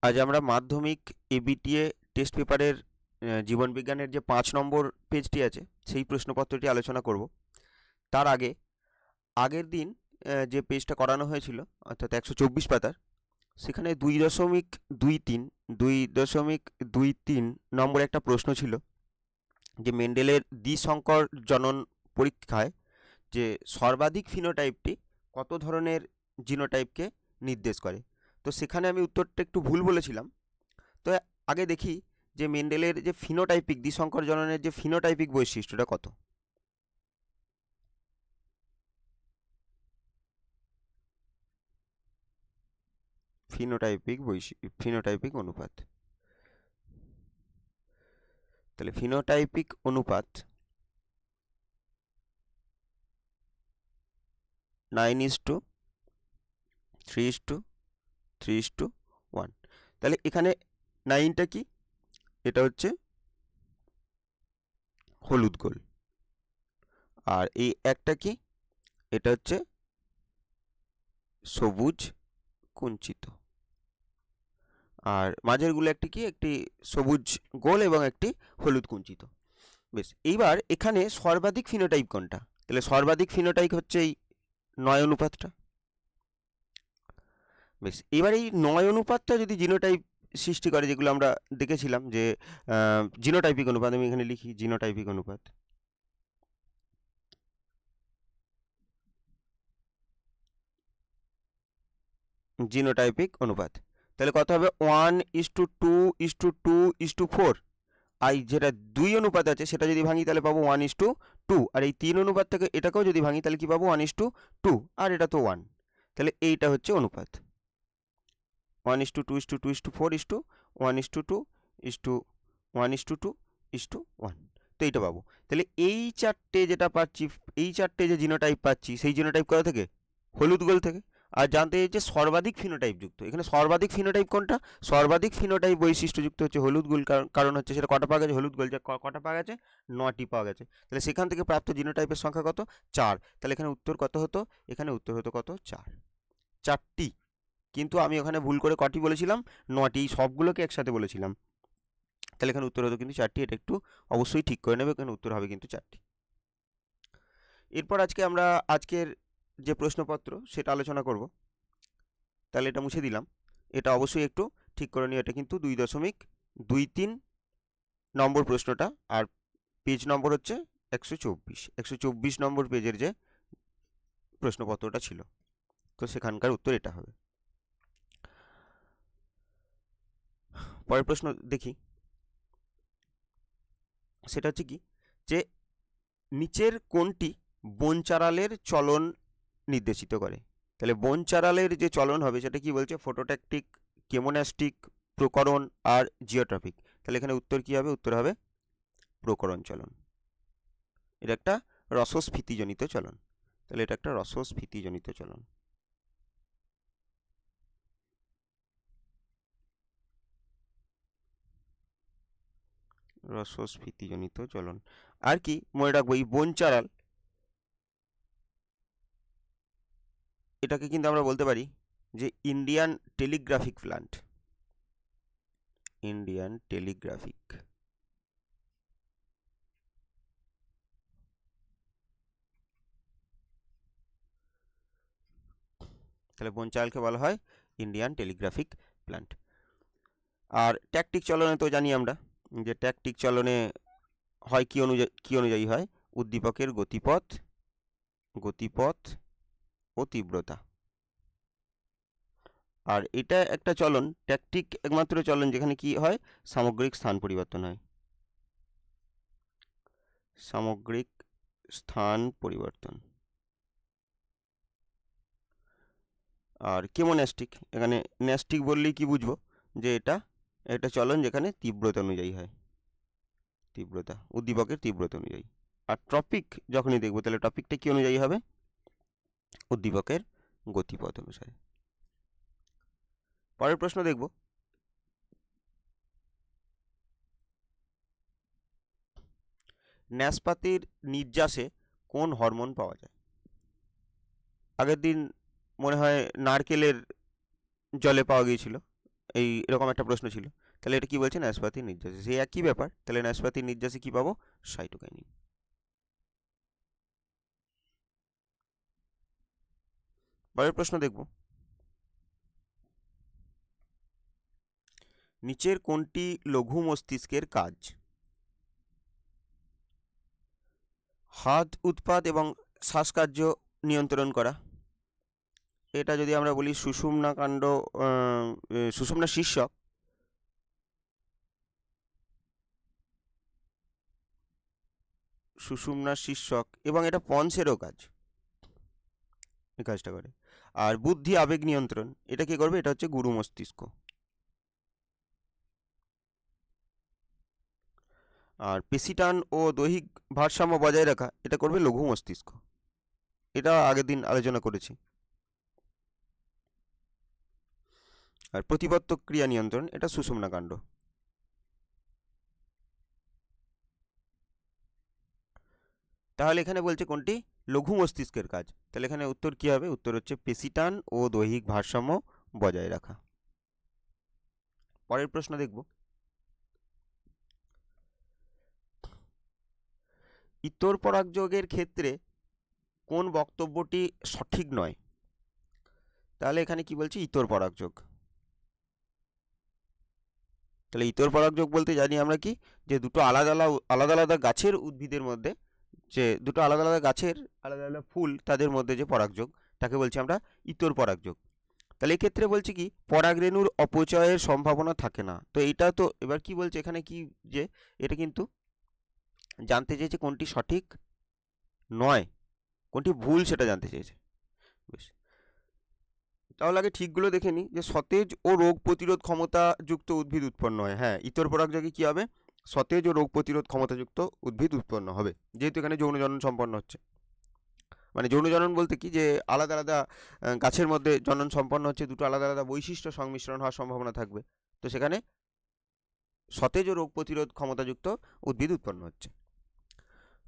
আজ আমরা মাধ্যমিক এবিটিএ টেস্ট পেপারের জীবনবিজ্ঞানের যে 5 নম্বর পেজটি আছে সেই প্রশ্নপত্রটি আলোচনা করব। তার আগে আগের দিন যে পেজটা করানো হয়েছিল অর্থাৎ 124 পাতার, সেখানে 2.23 নম্বর একটা প্রশ্ন ছিল যে মেন্ডেলের দ্বিসংকর জনন পরীক্ষায় যে সর্বাধিক ফিনোটাইপটি কত ধরনের জিনোটাইপকে নির্দেশ করে। তো সেখানে আমি উত্তরটা একটু ভুল বলেছিলাম। তো আগে দেখি যে মেন্ডেলের যে ফিনোটাইপিক দ্বিসংকর জননের যে ফিনোটাইপিক বৈশিষ্ট্যটা কত। ফিনোটাইপিক অনুপাত, তাহলে ফিনোটাইপিক অনুপাত 9:3:3:1। তাহলে এখানে 9টা কি? এটা হচ্ছে হলুদ গোল, আর এই একটা কি? এটা হচ্ছে সবুজ কুঞ্চিত, আর মাঝেরগুলো একটি কি? একটি সবুজ গোল এবং একটি হলুদ কুঞ্চিত। বেশ, এইবার এখানে সর্বাধিক ফিনোটাইপ কোনটা? তাহলে সর্বাধিক ফিনোটাইপ হচ্ছে এই 9 অনুপাতটা। বেশ, এবার এই 9 অনুপাতটা যদি জিনোটাইপ সৃষ্টি করে, যেগুলো আমরা দেখেছিলাম যে জিনোটাইপিক অনুপাত, আমি এখানে লিখি জিনোটাইপিক অনুপাত। জিনোটাইপিক অনুপাত তাহলে কত হবে? 1:2:2:4। আর যেটা 2 অনুপাত আছে সেটা যদি ভাঙি তাহলে পাবো 1:2। আর এই 3 অনুপাত থেকে এটাকেও যদি ভাঙি তাহলে কি পাবো? 1:2। আর এটা তো 1, তাহলে এইটা হচ্ছে অনুপাত 1:2:2:4:1:2:1:1। তো এইটা পাবো। তাহলে এই চারটে যেটা পাচ্ছি, এই চারটে যে জিনোটাইপ পাচ্ছি, সেই জিনোটাইপ কোথা থেকে? হলুদ গোল থেকে। আর জানতে চাইছে সর্বাধিক ফিনোটাইপ যুক্ত, এখানে সর্বাধিক ফিনোটাইপ কোনটা? সর্বাধিক ফিনোটাইপ বৈশিষ্ট্যযুক্ত হচ্ছে হলুদ গোল। কারণ হচ্ছে সেটা কটা পাওয়া গেছে? হলুদ গোল কটা পাওয়া গেছে? 9টি পাওয়া গেছে। তাহলে সেখান থেকে প্রাপ্ত জিনোটাইপের সংখ্যা কত? 4। তাহলে এখানে উত্তর কত হতো? এখানে উত্তর হতো কত? 4, 4টি। কিন্তু আমি ওখানে ভুল করে কটি বলেছিলাম? 9টি। এই সবগুলোকে একসাথে বলেছিলাম। তাহলে এখানে উত্তর হতো কিন্তু 4টি। এটা একটু অবশ্যই ঠিক করে নেবে, এখানে উত্তর হবে কিন্তু 4টি। এরপর আমরা আজকের যে প্রশ্নপত্র সেটা আলোচনা করব। তাহলে এটা মুছে দিলাম, এটা অবশ্যই একটু ঠিক করে নিও। এটা কিন্তু 2.23 নম্বর প্রশ্নটা, আর পেজ নম্বর হচ্ছে 124 নম্বর পেজের যে প্রশ্নপত্রটা ছিল, তো সেখানকার উত্তর এটা হবে। পরের প্রশ্ন দেখি, সেটা হচ্ছে কি? যে নিচের কোনটি বনচারালের চলন নির্দেশিত করে? তাহলে বনচারালের যে চলন হবে সেটা কি বলছে? ফটোট্যাকটিক, কেমোন্যাস্টিক, প্রকরণ আর জিওট্রপিক। তাহলে এখানে উত্তর কি হবে? উত্তর হবে প্রকরণ চলন। এটা একটা রসস্ফীতিজনিত চলন। তাহলে এটা একটা রসস্ফীতিজনিত চলন। রসস্ফীতিজনিত চলন। আর কি মনে রাখবো? এই বনচারাল, এটাকে কিন্তু আমরা বলতে পারি যে Indian telegraphic plant. Indian telegraphic. তাহলে বনচারালকে বলা হয় ইন্ডিয়ান টেলিগ্রাফিক প্ল্যান্ট। আর ট্যাকটিক চলনে তো জানি আমরা যে ট্যাকটিক চলনে হয় কি অনুযায়ী হয়? উদ্দীপকের গতিপথ ও তীব্রতা। আর এটা একটা চলন, ট্যাকটিক একমাত্র চলন যেখানে কি হয়? সামগ্রিক স্থান পরিবর্তন হয়। সামগ্রিক স্থান পরিবর্তন। আর কেমোন্যাস্টিক, এখানে ন্যাস্টিক বললেই কি বুঝবো? যে এটা একটা চলন যেখানে তীব্রতা অনুযায়ী হয়, তীব্রতা, উদ্দীপকের তীব্রতা অনুযায়ী। আর টপিক যখনই দেখবো তাহলে টপিকটা কি অনুযায়ী হবে? উদ্দীপকের গতিপথ অনুসারে। পরের প্রশ্ন দেখব, নাশপাতির নির্যাসে কোন হরমোন পাওয়া যায়? আগের দিন মনে হয় নারকেলের জলে পাওয়া গিয়েছিল, এই এরকম একটা প্রশ্ন ছিল। তাহলে এটা কি বলছে, ন্যাসপাতির নির্যাসে, সেই একই ব্যাপার। তাহলে ন্যাসপাতির নির্যাসে কি পাবো, সাইটোকাইনিন। পরের প্রশ্ন দেখব, নিচের কোনটি লঘু মস্তিষ্কের কাজ? হাত উৎপাদ এবং শ্বাসকার্য নিয়ন্ত্রণ করা। এটা যদি আমরা বলি সুষুম্না কাণ্ড, সুষুম্না শীর্ষক, সুষুম্না শীর্ষক, এবং এটা পন্সেরও কাজ, এই কাজটা করে। আর বুদ্ধি আবেগ নিয়ন্ত্রণ, এটা কি করবে, এটা হচ্ছে গুরু মস্তিষ্ক। আর পেশিটান ও দৈহিক ভারসাম্য বজায় রাখা, এটা করবে লঘু মস্তিষ্ক। এটা আগের দিন আলোচনা করেছি। আর প্রতিবর্তক ক্রিয়া নিয়ন্ত্রণ, এটা সুষুম্না কাণ্ড। তাহলে এখানে বলছে কোনটি লঘু মস্তিষ্কের কাজ, তাহলে এখানে উত্তর কি হবে, উত্তর হচ্ছে পেশিটান ও দৈহিক ভারসাম্য বজায় রাখা। পরের প্রশ্ন দেখব, ইতর পরাগযোগের ক্ষেত্রে কোন বক্তব্যটি সঠিক নয়? তাহলে এখানে কি বলছে, ইতর পরাগযোগ। তাহলে ইতর পরাগযোগ বলতে জানি আমরা কি, যে দুটো আলাদা আলাদা আলাদা গাছের উদ্ভিদের মধ্যে, যে দুটো আলাদা আলাদা গাছের আলাদা আলাদা ফুল, তাদের মধ্যে যে পরাগযোগ, তাকে বলছি আমরা ইতর পরাগযোগ। তাহলে এক্ষেত্রে বলছি কি, পরাগরেণুর অপচয়ের সম্ভাবনা থাকে না। তো এইটা তো এবার কি বলছে এখানে কি, যে এটা কিন্তু জানতে চেয়েছে কোনটি সঠিক নয়, কোনটি ভুল সেটা জানতে চেয়েছে। বেশ, তাহলে আগে ঠিকগুলো দেখে নিই, যে সতেজ ও রোগ প্রতিরোধ ক্ষমতাযুক্ত উদ্ভিদ উৎপন্ন হয়। হ্যাঁ, ইতর পরাগযোগে কি হবে, সতেজ ও রোগ প্রতিরোধ ক্ষমতাযুক্ত উদ্ভিদ উৎপন্ন হবে, যেহেতু এখানে যৌন জনন সম্পন্ন হচ্ছে। মানে যৌন জনন বলতে কি, যে আলাদা আলাদা গাছের মধ্যে জনন সম্পন্ন হচ্ছে, দুটো আলাদা আলাদা বৈশিষ্ট্য সংমিশ্রণ হওয়ার সম্ভাবনা থাকবে। তো সেখানে সতেজ ও রোগ প্রতিরোধ ক্ষমতাযুক্ত উদ্ভিদ উৎপন্ন হচ্ছে।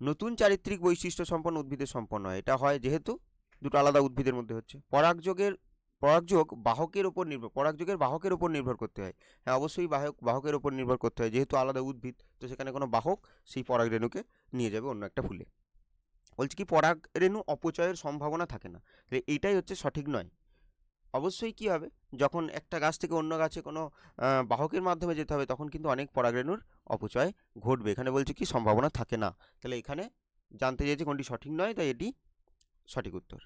নতুন চারিত্রিক বৈশিষ্ট্য সম্পন্ন উদ্ভিদের সম্পন্ন হয়, এটা হয় যেহেতু দুটো আলাদা উদ্ভিদের মধ্যে হচ্ছে। পরাগযোগ বাহকের উপর নির্ভর, পরাগযোগের বাহকের উপর নির্ভর করতে হয়। হ্যাঁ, অবশ্যই বাহকের উপর নির্ভর করতে হয়, যেহেতু আলাদা উদ্ভিদ, তো সেখানে কোনো বাহক সেই পরাগরেণুকে নিয়ে যাবে অন্য একটা ফুলে। বলছি কি, পরাগরেণু অপচয়ের সম্ভাবনা থাকে না, এইটাই হচ্ছে সঠিক নয়। অবশ্যই কি হবে, যখন একটা গাছ থেকে অন্য গাছে কোনো বাহকের মাধ্যমে যেতে হবে, তখন কিন্তু অনেক পরাগরেণুর অপচয় ঘটবে। এখানে বলছে কি, সম্ভাবনা থাকে না। তাহলে এখানে জানতে চেয়েছে কোনটি সঠিক নয়, তাই এটি সঠিক উত্তর।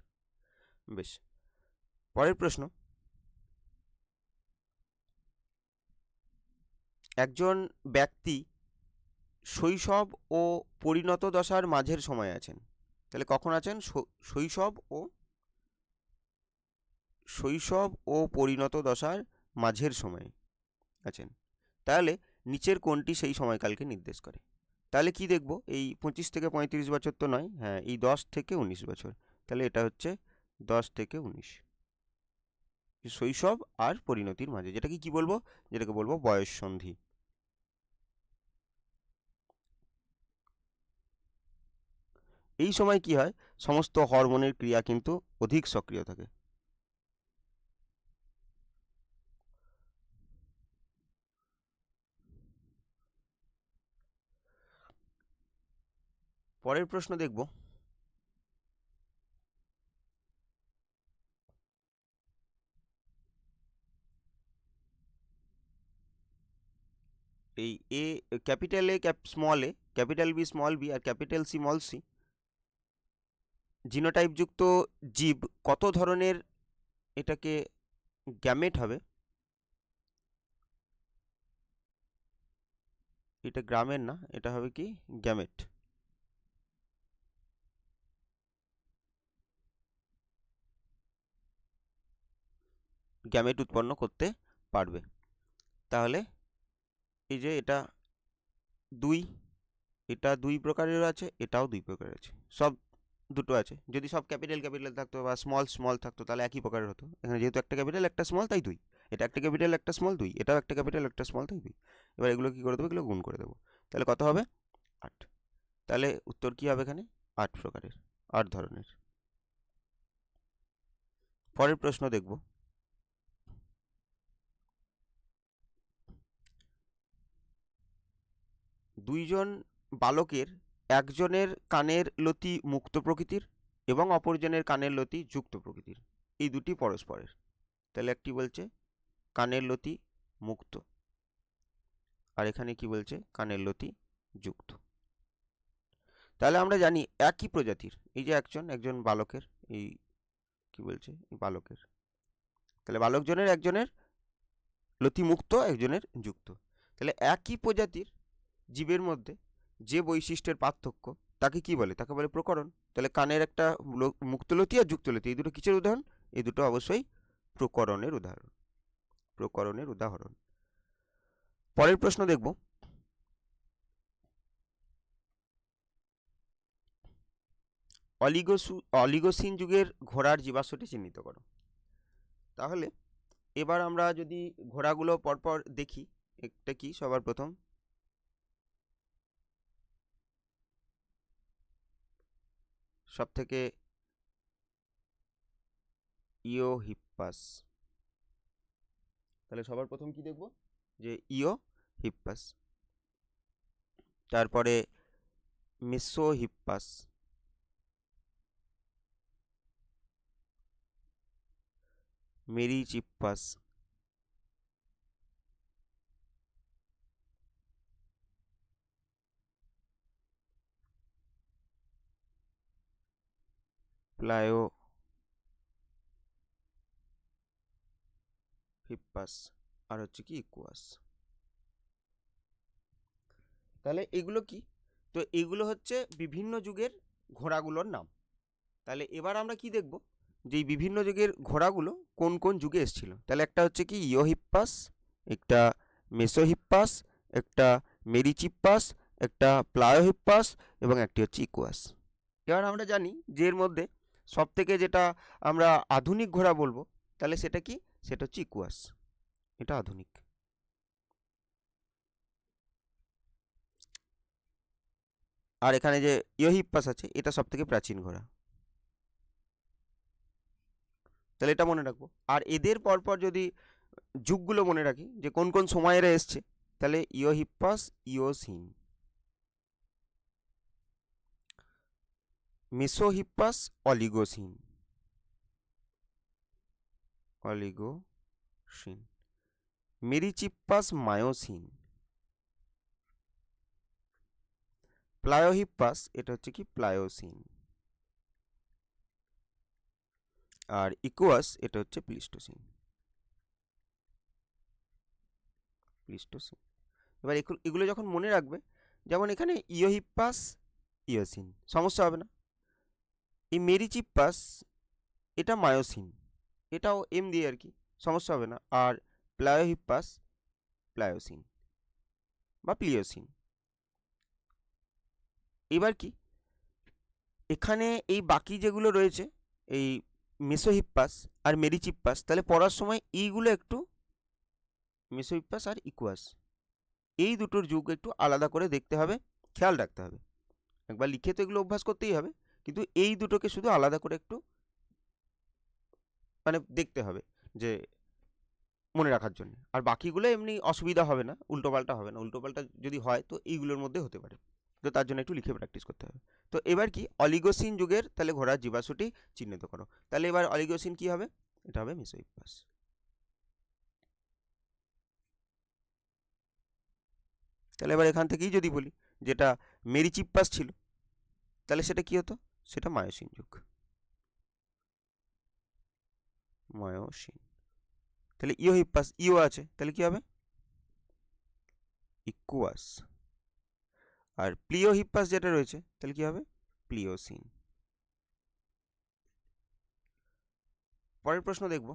বেশ, পরের প্রশ্ন, একজন ব্যক্তি শৈশব ও পরিণত দশার মাঝের সময় আছেন। তাহলে কখন আছেন, শৈশব ও পরিণত দশার মাঝের সময়ে আছেন। তাহলে নিচের কোনটি সেই সময়কালকে নির্দেশ করে? তাহলে কি দেখব, এই 25 থেকে 35 বছর তো নয়, হ্যাঁ এই 10 থেকে 19 বছর। তাহলে এটা হচ্ছে 10 থেকে 19, শৈশব আর পরিণতির মাঝে, যেটাকে কি বলবো, যেটাকে বলবো বয়ঃসন্ধি। এই সময় কি হয়, সমস্ত হরমোনের ক্রিয়া কিন্তু অধিক সক্রিয় থাকে। পরের প্রশ্ন দেখব, এই capital A small A, capital B small B আর capital C small C genotype যুক্ত জীব কত ধরনের এটাকে গ্যামেট হবে? এটা গ্রামের না, এটা হবে কি গ্যামেট। গ্যামেট উৎপন্ন করতে পারবে। তাহলে এই যে এটা 2, এটা 2 প্রকারের আছে, এটাও 2 প্রকারের আছে, সব দুটো আছে। যদি সব ক্যাপিটাল ক্যাপিটাল থাকতো বা স্মল স্মল থাকতো, তাহলে একই প্রকারের হতো। এখানে যেহেতু একটা ক্যাপিটাল একটা স্মল, তাই 2। এটা একটা ক্যাপিটাল একটা স্মল 2, এটাও একটা ক্যাপিটাল একটা স্মল, তাই 2। এবার এগুলো কি করে দেবো, এগুলো গুণ করে দেবো। তাহলে কত হবে, 8। তাহলে উত্তর কি হবে এখানে, 8 প্রকারের, 8 ধরনের। পরের প্রশ্ন দেখব, দুইজন বালকের একজনের কানের লতি মুক্ত প্রকৃতির এবং অপরজনের কানের লতি যুক্ত প্রকৃতির, এই দুটি পরস্পরের। তাহলে একটি বলছে কানের লতি মুক্ত, আর এখানে কি বলছে কানের লতি যুক্ত। তাহলে আমরা জানি একই প্রজাতির, এই যে একজন বালকের, এই কি বলছে বালকের, তাহলে বালকজনের একজনের লতি মুক্ত একজনের যুক্ত। তাহলে একই প্রজাতির জীবের মধ্যে যে বৈশিষ্ট্যের পার্থক্য তাকে কি বলে? তাকে বলে প্রকরণ। তাহলে কানের একটা মুক্তলতি আর যুক্তলতি, এই দুটো কিসের উদাহরণ? এই দুটো অবশ্যই প্রকরণের উদাহরণ, প্রকরণের উদাহরণ। পরের প্রশ্ন দেখব, অলিগোসিন যুগের ঘোড়ার জীবাশ্মটি চিহ্নিত করো। তাহলে এবার আমরা যদি ঘোড়াগুলো পরপর দেখি, একটা কি সবার প্রথম সব থেকে ইওহিপ্পাস। তাহলে সবার প্রথম কি দেখব? যে ইওহিপ্পাস, তারপরে মেসোহিপ্পাস, মেরিচিপ্পাস, প্লায়োহিপ্পাস, আর হচ্ছে কি ইকুয়াস। তাহলে এগুলো কি? তো এগুলো হচ্ছে বিভিন্ন যুগের ঘোড়াগুলোর নাম। তাহলে এবার আমরা কি দেখব, যে এই বিভিন্ন যুগের ঘোড়াগুলো কোন কোন যুগে এসেছিল। তাহলে একটা হচ্ছে কি ইওহিপ্পাস, একটা মেসোহিপ্পাস, একটা মেরিচিপ্পাস, একটা প্লায়োহিপ্পাস এবং একটি হচ্ছে ইকুয়াস। এবার আমরা জানি যে এর মধ্যে সব থেকে যেটা আমরা আধুনিক ঘোড়া বলবো, তাহলে সেটা কি? সেটা হচ্ছে ইকুয়াস, এটা আধুনিক। আর এখানে যে ইওহিপ্পাস আছে এটা সব থেকে প্রাচীন ঘোড়া। তাহলে এটা মনে রাখবো। আর এদের পরপর যদি যুগগুলো মনে রাখি যে কোন কোন সময় এরা এসছে, তাহলে Eohippus Eocene, মেসোহিপ্পাস Oligocene, Oligocene, Merychippus myosin, প্লায়োহিপ্পাস এটা হচ্ছে কি প্লায়োসিন, আর ইকুয়াস এটা হচ্ছে প্লিস্টোসিন, প্লিস্টোসিন। এবার এগুলো যখন মনে রাখবে, যেমন এখানে ইওহিপ্পাস ইওসিন, সমস্যা হবে না। এই মেরিচিপ্পাস এটা মায়োসিন, এটাও এম দিয়ে আর কি, সমস্যা হবে না। আর প্লায়োহিপ্পাস প্লায়োসিন বা প্লিওসিন। এবার কি এখানে এই বাকি যেগুলো রয়েছে, এই মেসোহিপ্পাস আর মেরিচিপ্পাস, তাহলে পড়ার সময় এইগুলো একটু, মেসোহিপ্পাস আর ইকুয়াস, এই দুটোর যুগ একটু আলাদা করে দেখতে হবে, খেয়াল রাখতে হবে। একবার লিখে তো এগুলো অভ্যাস করতেই হবে, কিন্তু এই দুটোকে শুধু আলাদা করে একটু মানে দেখতে হবে যে মনে রাখার জন্য। আর বাকিগুলো এমনি অসুবিধা হবে না, উল্টোপাল্টা হবে না। উল্টোপাল্টা যদি হয় তো এইগুলোর মধ্যে হতে পারে, তো তার জন্য একটু লিখে প্র্যাকটিস করতে হবে। তো এবার কি অলিগোসিন যুগের তাহলে ঘোড়ার জীবাশ্মটি চিহ্নিত করো। তাহলে এবার অলিগোসিন কি হবে? এটা হবে মেসোহিপ্পাস। তাহলে এবার এখান থেকেই যদি বলি যেটা মেরিচিপ্পাস ছিল, তাহলে সেটা কি হতো? সেটা মায়োসিন যুগ, মায়োসিন। তাহলে ইওহিপ্পাস ইও আছে, তাহলে কি হবে? ইকুয়াস। আর প্লিওহিপ্পাস যেটা রয়েছে তাহলে কি হবে? প্লিওসিন। পরের প্রশ্ন দেখব,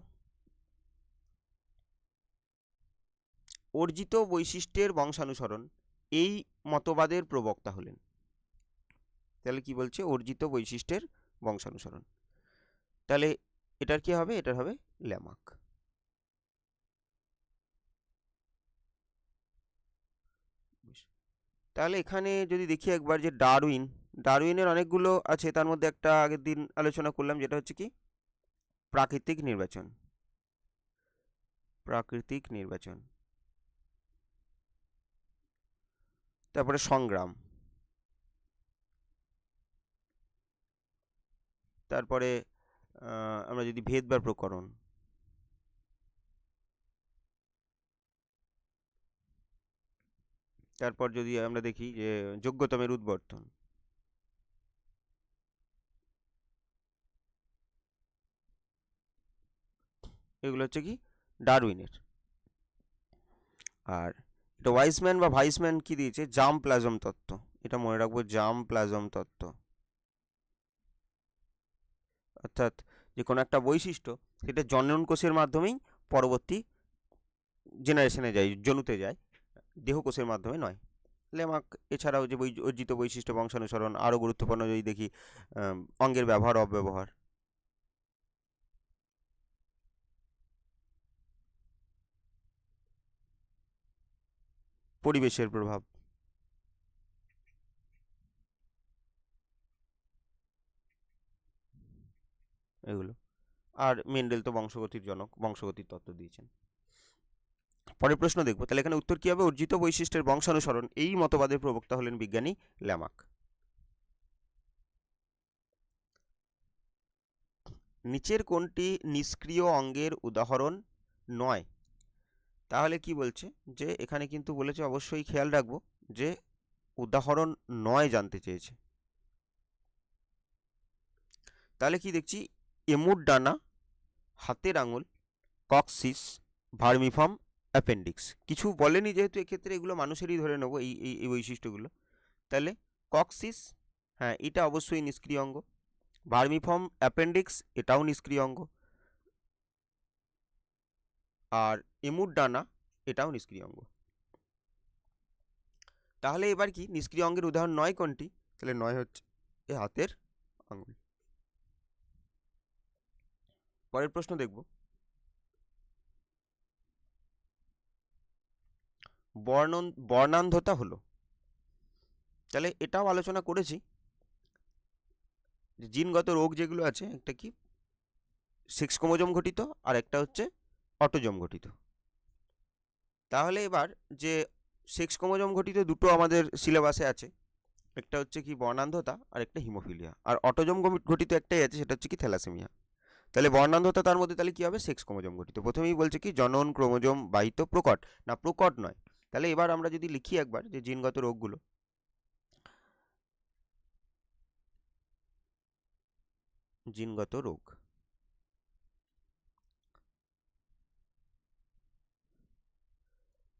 অর্জিত বৈশিষ্ট্যের বংশানুসরণ এই মতবাদের প্রবক্তা হলেন। তাহলে কি বলছে? অর্জিত বৈশিষ্ট্যের বংশানুসরণ, তাহলে এটার কি হবে? এটার হবে ল্যামার্ক। তাহলে এখানে যদি দেখি একবার যে ডারউইনের অনেকগুলো আছে, তার মধ্যে একটা আগের দিন আলোচনা করলাম যেটা হচ্ছে কি প্রাকৃতিক নির্বাচন। প্রাকৃতিক নির্বাচন, তারপরে সংগ্রাম, তারপরে আমরা যদি ভেদ বা প্রকরণ, তারপর যদি আমরা দেখি যে যোগ্যতমের উদ্বর্তন, এগুলো হচ্ছে কি ডারউইনের। আর এটা ওয়াইসম্যান বা ভাইসম্যান কি দিয়েছে, জার্ম প্লাজম তত্ত্ব, এটা মনে রাখবো, জার্ম প্লাজম তত্ত্ব। অর্থাৎ যে কোনো একটা বৈশিষ্ট্য সেটা জনন কোষের মাধ্যমেই পরবর্তী জেনারেশনে যায়, জনুতে যায়, দেহকোষের মাধ্যমে নয়। লেমার্ক এছাড়াও যে অর্জিত বৈশিষ্ট্য বংশানুসরণ, আরও গুরুত্বপূর্ণ যদি দেখি অঙ্গের ব্যবহার অব্যবহার, পরিবেশের প্রভাব, এগুলো। আর মেন্ডেল তো বংশগতির জনক, বংশগতির তত্ত্ব দিয়েছেন। পরের প্রশ্ন দেখব, তাহলে এখানে উত্তর কী হবে? অর্জিত বৈশিষ্ট্যের বংশানুসরণ, এই মতবাদের প্রবক্তা হলেন বিজ্ঞানী ল্যামার্ক। নিচের কোনটি নিষ্ক্রিয় অঙ্গের উদাহরণ নয়? তাহলে কি বলছে যে এখানে কিন্তু বলেছে, অবশ্যই খেয়াল রাখবো যে উদাহরণ নয় জানতে চেয়েছে। তাহলে কি দেখছি, এমুর ডানা, হাতের আঙুল, কক্সিস, ভার্মিফর্ম, অ্যাপেন্ডিক্স। কিছু বলেনি যেহেতু, এক্ষেত্রে এগুলো মানুষেরই ধরে নেবো এই এই বৈশিষ্ট্যগুলো। তাহলে কক্সিস, হ্যাঁ এটা অবশ্যই নিষ্ক্রিয় অঙ্গ। ভার্মিফর্ম, অ্যাপেন্ডিক্স, এটাও নিষ্ক্রিয় অঙ্গ। আর এমুর ডানা, এটাও নিষ্ক্রিয় অঙ্গ। তাহলে এবার কি নিষ্ক্রিয় অঙ্গের উদাহরণ নয় কোনটি? তাহলে নয় হচ্ছে এ হাতের আঙুল। পরের প্রশ্ন দেখব, বর্ণান্ধতা হলো, তাহলে এটাও আলোচনা করেছি যে জিনগত রোগ যেগুলো আছে, একটা কি সেক্স ক্রোমোজোম ঘটিত, আর একটা হচ্ছে অটোজোম ঘটিত। তাহলে এবার যে সেক্স ক্রোমোজোম ঘটিত দুটো আমাদের সিলেবাসে আছে, একটা হচ্ছে কি বর্ণান্ধতা আর একটা হিমোফিলিয়া, আর অটোজোম ঘটিত একটাই আছে, সেটা হচ্ছে কি থ্যালাসেমিয়া। তাহলে বর্ণান্ধতা তার মধ্যে তাহলে কি হবে? সেক্স ক্রোমোজোম ঘটিত। প্রথমেই বলছে কি জনন ক্রোমোজোম বাহিত প্রকট, না প্রকট নয়। তাহলে এবার আমরা যদি লিখি একবার যে জিনগত রোগগুলো, জিনগত রোগ,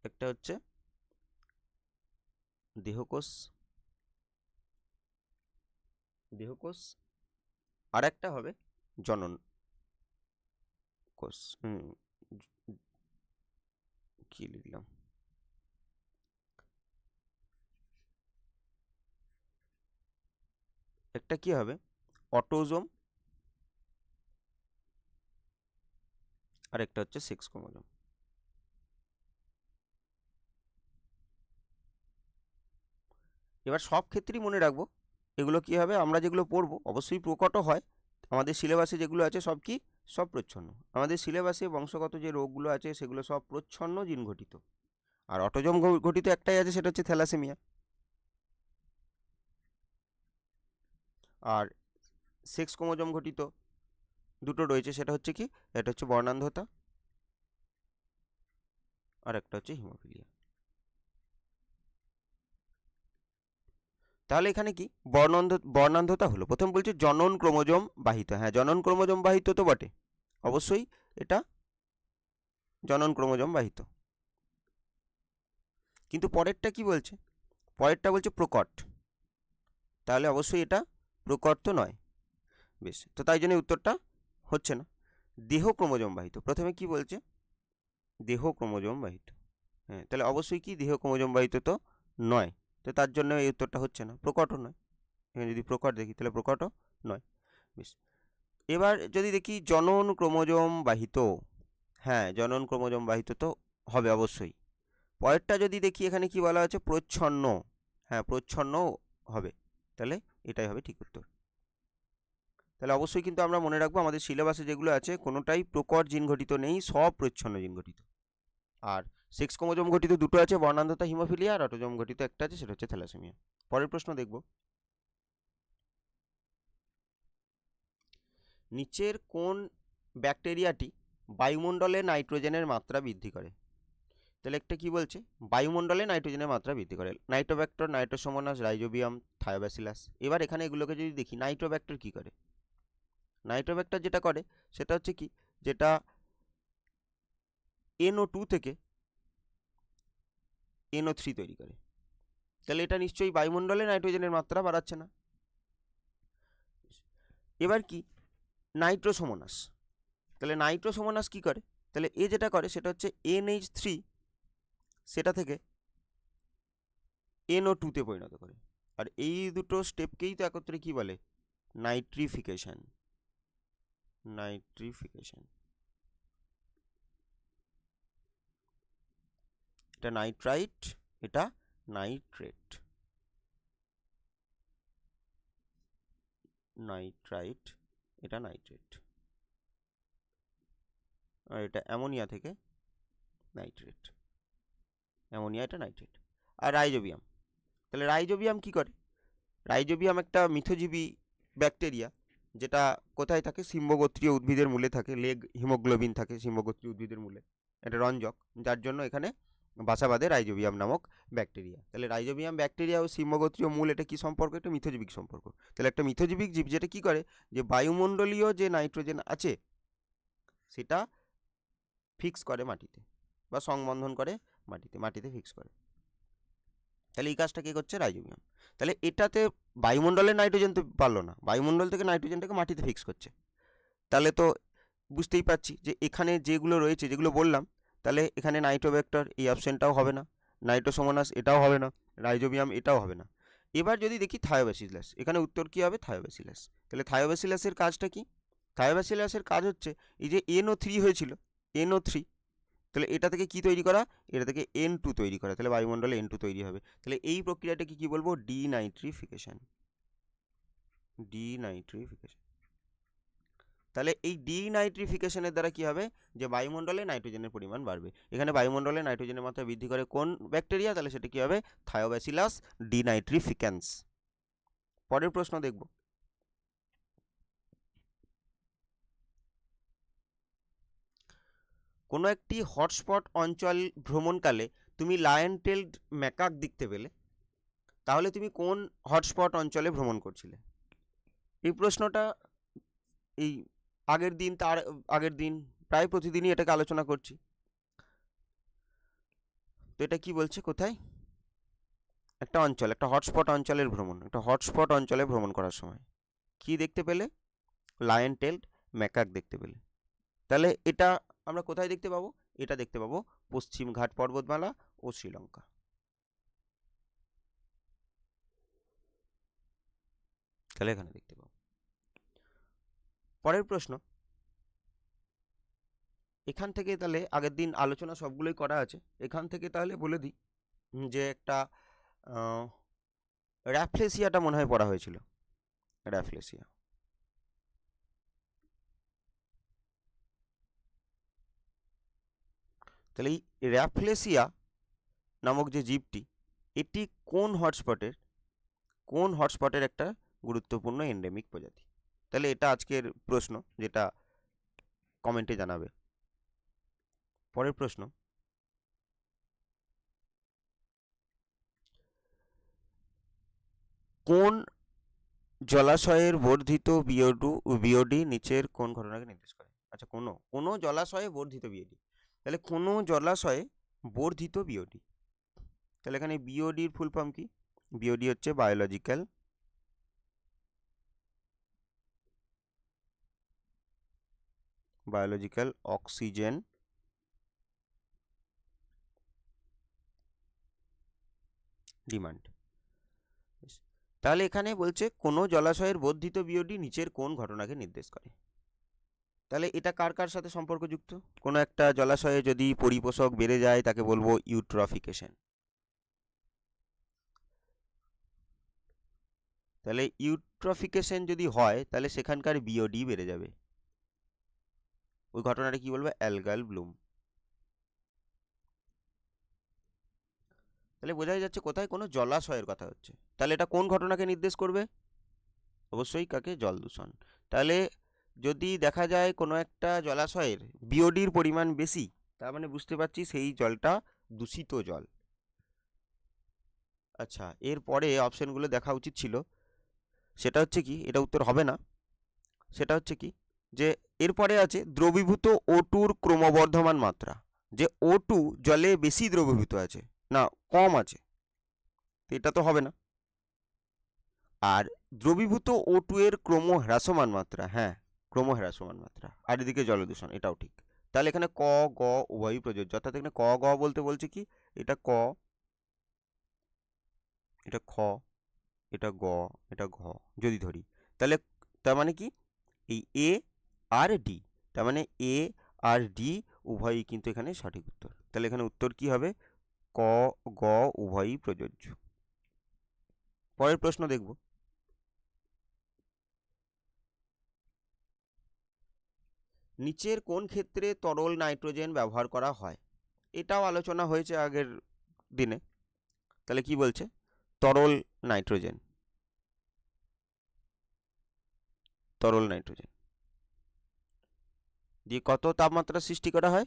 একটা হচ্ছে দেহকোষ, দেহকোষ, আর একটা হবে জনন কোষ। কি লিখলাম, একটা কি হবে অটোজোম, আর একটা হচ্ছে সেক্স ক্রোমোজোম। এবার সব ক্ষেত্রেই মনে রাখবো এগুলো কি হবে, আমরা যেগুলো পড়বো অবশ্যই প্রকটও হয়। আমাদের সিলেবাসে যেগুলো আছে সব কি, সব প্রচ্ছন্ন। আমাদের সিলেবাসে বংশগত যে রোগগুলো আছে সেগুলো সব প্রচ্ছন্ন জিন ঘটিত। আর অটোজোম ঘটিত একটাই আছে, সেটা হচ্ছে থ্যালাসেমিয়া। আর সেক্স ক্রোমোজোম ঘটিত দুটো রয়েছে, সেটা হচ্ছে কি, এটা হচ্ছে বর্ণান্ধতা, আর একটা হচ্ছে হিমোফিলিয়া। তাহলে এখানে কি বর্ণান্ধতা হলো, প্রথম বলছে জনন ক্রোমোজোম বাহিত। হ্যাঁ জনন ক্রোমোজোম বাহিত তো বটে, অবশ্যই এটা জনন ক্রোমোজোম বাহিত। কিন্তু পরেরটা কি বলছে, পরেরটা বলছে প্রকট, তাহলে অবশ্যই এটা প্রকট তো নয়। বেশ, তো তাই জন্য উত্তরটা হচ্ছে না। দেহ ক্রোমোজোম বাহিত, প্রথমে কি বলছে দেহ ক্রোমোজোম বাহিত, হ্যাঁ তাহলে অবশ্যই কি দেহ ক্রোমোজোম বাহিত তো নয়, তো তার জন্য এই উত্তরটা হচ্ছে না, প্রকটও নয়। এখানে যদি প্রকট দেখি তাহলে প্রকটও নয়। বেশ, এবার যদি দেখি জনন ক্রোমোজোম বাহিত, হ্যাঁ জনন ক্রোমোজোম বাহিত তো হবে অবশ্যই। পরেরটা যদি দেখি এখানে কি বলা আছে, প্রচ্ছন্ন, হ্যাঁ প্রচ্ছন্ন হবে, তাহলে এটাই হবে ঠিক উত্তর। তাহলে অবশ্যই কিন্তু আমরা মনে রাখবো আমাদের সিলেবাসে যেগুলো আছে কোনোটাই প্রকট জিন ঘটিত নেই, সব প্রচ্ছন্ন জিন ঘটিত। আর সেক্স ক্রোমোজোম ঘটিত দুটো আছে, বর্ণান্ধতা হিমোফিলিয়া, আর অটোজোম ঘটিত একটা আছে, সেটা হচ্ছে থ্যালাসেমিয়া। পরের প্রশ্ন দেখব, নিচের কোন ব্যাকটেরিয়াটি বায়ুমণ্ডলে নাইট্রোজেনের মাত্রা বৃদ্ধি করে? তাহলে একটা কি বলছে, বায়ুমণ্ডলে নাইট্রোজেনের মাত্রা বৃদ্ধি করে। Nitrobacter, Nitrosomonas, rhizobium, Thiobacillus. এবার এখানে এগুলোকে যদি দেখি, নাইট্রোব্যাক্টর কি করে? নাইট্রোব্যাক্টর যেটা করে সেটা হচ্ছে কি, যেটা NO2 থেকে NO3 তৈরি করে। তাহলে এটা নিশ্চয়ই বায়ুমণ্ডলে নাইট্রোজেনের মাত্রা বাড়াচ্ছে না। এবার কি, নাইট্রোসোমোনাস। তাহলে নাইট্রোসোমোনাস কি করে? তাহলে এ যেটা করে সেটা হচ্ছে NH3 সেটা থেকে NO2 তে পরিণত করে। আর এই দুটো স্টেপকেই তো একত্রে কি বলে? নাইট্রিফিকেশন। নাইট্রিফিকেশন, এটা নাইট্রাইট, এটা নাইট্রেট। নাইট্রাইট, এটা নাইট্রেট, আর এটা অ্যামোনিয়া থেকে নাইট্রেট। অ্যামোনিয়া, এটা নাইট্রেট। আর রাইজোবিয়াম, তাহলে রাইজোবিয়াম কি করে? রাইজোবিয়াম একটা মিথজীবী ব্যাকটেরিয়া, যেটা কোথায় থাকে? সিম্বগোত্রীয় উদ্ভিদের মূলে থাকে। লেগ হিমোগ্লোবিন থাকে সিম্বগোত্রীয় উদ্ভিদের মূলে, এটা রঞ্জক, যার জন্য এখানে বাসা বাঁধে রাইজোবিয়াম নামক ব্যাকটেরিয়া। তাহলে রাইজোবিয়াম ব্যাকটেরিয়া ও সিম্বগোত্রীয় মূল, এটা কি সম্পর্ক? একটা মিথজীবিক সম্পর্ক। তাহলে একটা মিথজীবিক জীব যেটা কি করে, যে বায়ুমণ্ডলীয় যে নাইট্রোজেন আছে সেটা ফিক্স করে মাটিতে, বা সংবন্ধন করে মাটিতে, মাটিতে ফিক্স করে। তাহলে এই কাজটা কে করছে? রাইজোবিয়াম। তাহলে এটাতে বায়ুমণ্ডলের নাইট্রোজেন তো পারলো না, বায়ুমণ্ডল থেকে নাইট্রোজেনটাকে মাটিতে ফিক্স করছে। তাহলে তো বুঝতেই পারছি যে এখানে যেগুলো রয়েছে, যেগুলো বললাম, তাহলে এখানে নাইট্রোব্যাক্টর এই অপশনটাও হবে না, নাইট্রোসোমোনাস এটাও হবে না, রাইজোবিয়াম এটাও হবে না। এবার যদি দেখি থায়োব্যাসিলাস, এখানে উত্তর কি হবে? থায়োব্যাসিলাস। তাহলে থায়োব্যাসিলাসের কাজটা কি? থায়োব্যাসিলাসের কাজ হচ্ছে, এই যে NO3 হয়েছিল, NO3, তাহলে এটা থেকে কি তৈরি করা? এটা থেকে N2 তৈরি করা। তাহলে বায়ুমণ্ডলে N2 তৈরি হবে। তাহলে এই প্রক্রিয়াটাকে কি বলবো? ডিনাইট্রিফিকেশন। ডিনাইট্রিফিকেশন। তাহলে এই ডিনাইট্রিফিকেশনের দ্বারা কি হবে? যে বায়ুমণ্ডলে নাইট্রোজেনের পরিমাণ বাড়বে। এখানে বায়ুমণ্ডলে নাইট্রোজেনের মাত্রা বৃদ্ধি করে কোন ব্যাকটেরিয়া? তাহলে সেটা কি হবে? Thiobacillus denitrificans. পরের প্রশ্ন দেখব, কোনো একটি হটস্পট অঞ্চল ভ্রমণকালে তুমি লায়ন টেলড ম্যাকাক দেখতে পেলে, তাহলে তুমি কোন হটস্পট অঞ্চলে ভ্রমণ করছিলে? এই প্রশ্নটা এই আগের দিন, তার আগের দিন, প্রায় প্রতিদিনই এটাকে আলোচনা করছি। তো এটা কি বলছে? কোথায় একটা অঞ্চল, একটা হটস্পট অঞ্চলের ভ্রমণ, একটা হটস্পট অঞ্চলে ভ্রমণ করার সময় কি দেখতে পেলে? লায়ন টেলড ম্যাকাক দেখতে পেলে। তাহলে এটা আমরা কোথায় দেখতে পাবো? এটা দেখতে পাবো পশ্চিম ঘাট পর্বতমালা ও শ্রীলঙ্কা। তাহলে এখানে দেখতে পাবো। পরের প্রশ্ন, এখান থেকে তাহলে আগের দিন আলোচনা সবগুলোই করা আছে, এখান থেকে তাহলে বলে দিই যে একটা র্যাফলেসিয়াটা মনে হয় পড়া হয়েছিল। র্যাফলেসিয়া, তাহলে এই র্যাফলেসিয়া নামক যে জীবটি, এটি কোন হটস্পটের একটা গুরুত্বপূর্ণ এন্ডেমিক প্রজাতি? তাহলে এটা আজকের প্রশ্ন, যেটা কমেন্টে জানাবে। পরের প্রশ্ন, কোন জলাশয়ের বর্ধিত বিওডি নিচের কোন ঘটনাকে নির্দেশ করে? আচ্ছা, কোনো জলাশয়ে বর্ধিত বিওডি, তাহলে কোনো জলাশয়ে বর্ধিত বিওডি, তাহলে এখানে বিওডির ফুল ফর্ম কি? বিওডি হচ্ছে বায়োলজিক্যাল অক্সিজেন ডিমান্ড। তাহলে এখানে বলছে কোনো জলাশয়ের বর্ধিত বিওডি নিচের কোন ঘটনাকে নির্দেশ করে? তাহলে এটা কার কার সাথে সম্পর্কযুক্ত? কোনো একটা জলাশয়ে যদি পরিপোষক বেড়ে যায় তাকে বলবো ইউট্রফিকেশন। তাহলে ইউট্রফিকেশন যদি হয় তাহলে সেখানকার বিওডি বেড়ে যাবে। ওই ঘটনাটা কি বলবো? Algal Bloom. তাহলে বোঝাই যাচ্ছে কোথায় কোনো জলাশয়ের কথা হচ্ছে। তাহলে এটা কোন ঘটনাকে নির্দেশ করবে? অবশ্যই কাকে? জল দূষণ। তাহলে যদি দেখা যায় কোনো একটা জলাশয়ের বিওডির পরিমাণ বেশি, তার মানে বুঝতে পারছি সেই জলটা দূষিত জল। আচ্ছা, এরপরে অপশনগুলো দেখা উচিত ছিল, সেটা হচ্ছে কি, এটা উত্তর হবে না। সেটা হচ্ছে কি, যে এরপরে আছে দ্রবীভূত O2-র ক্রমবর্ধমান মাত্রা, যে O2 জলে বেশি দ্রবীভূত আছে না কম আছে, এটা তো হবে না। আর দ্রবীভূত O2 এর ক্রম হ্রাসমান মাত্রা, হ্যাঁ ক্রম হ্রাসমান মাত্রা, আর এদিকে জলদূষণ, এটাও ঠিক। তাহলে এখানে ক গ উভয়ই প্রযোজ্য, অর্থাৎ এখানে ক গ বলতে বলছে কি, এটা ক, এটা খ, এটা গ, এটা ঘ যদি ধরি, তাহলে তার মানে কি এই এ আর ডি, তার মানে এ আর ডি উভয়ই কিন্তু এখানে সঠিক উত্তর। তাহলে এখানে উত্তর কি হবে? ক গ উভয়ই প্রযোজ্য। পরের প্রশ্ন দেখব, নিচের কোন ক্ষেত্রে তরল নাইট্রোজেন ব্যবহার করা হয়? এটাও আলোচনা হয়েছে আগের দিনে। তাহলে কি বলছে? তরল নাইট্রোজেন, তরল নাইট্রোজেন দিয়ে কত তাপমাত্রা সৃষ্টি করা হয়?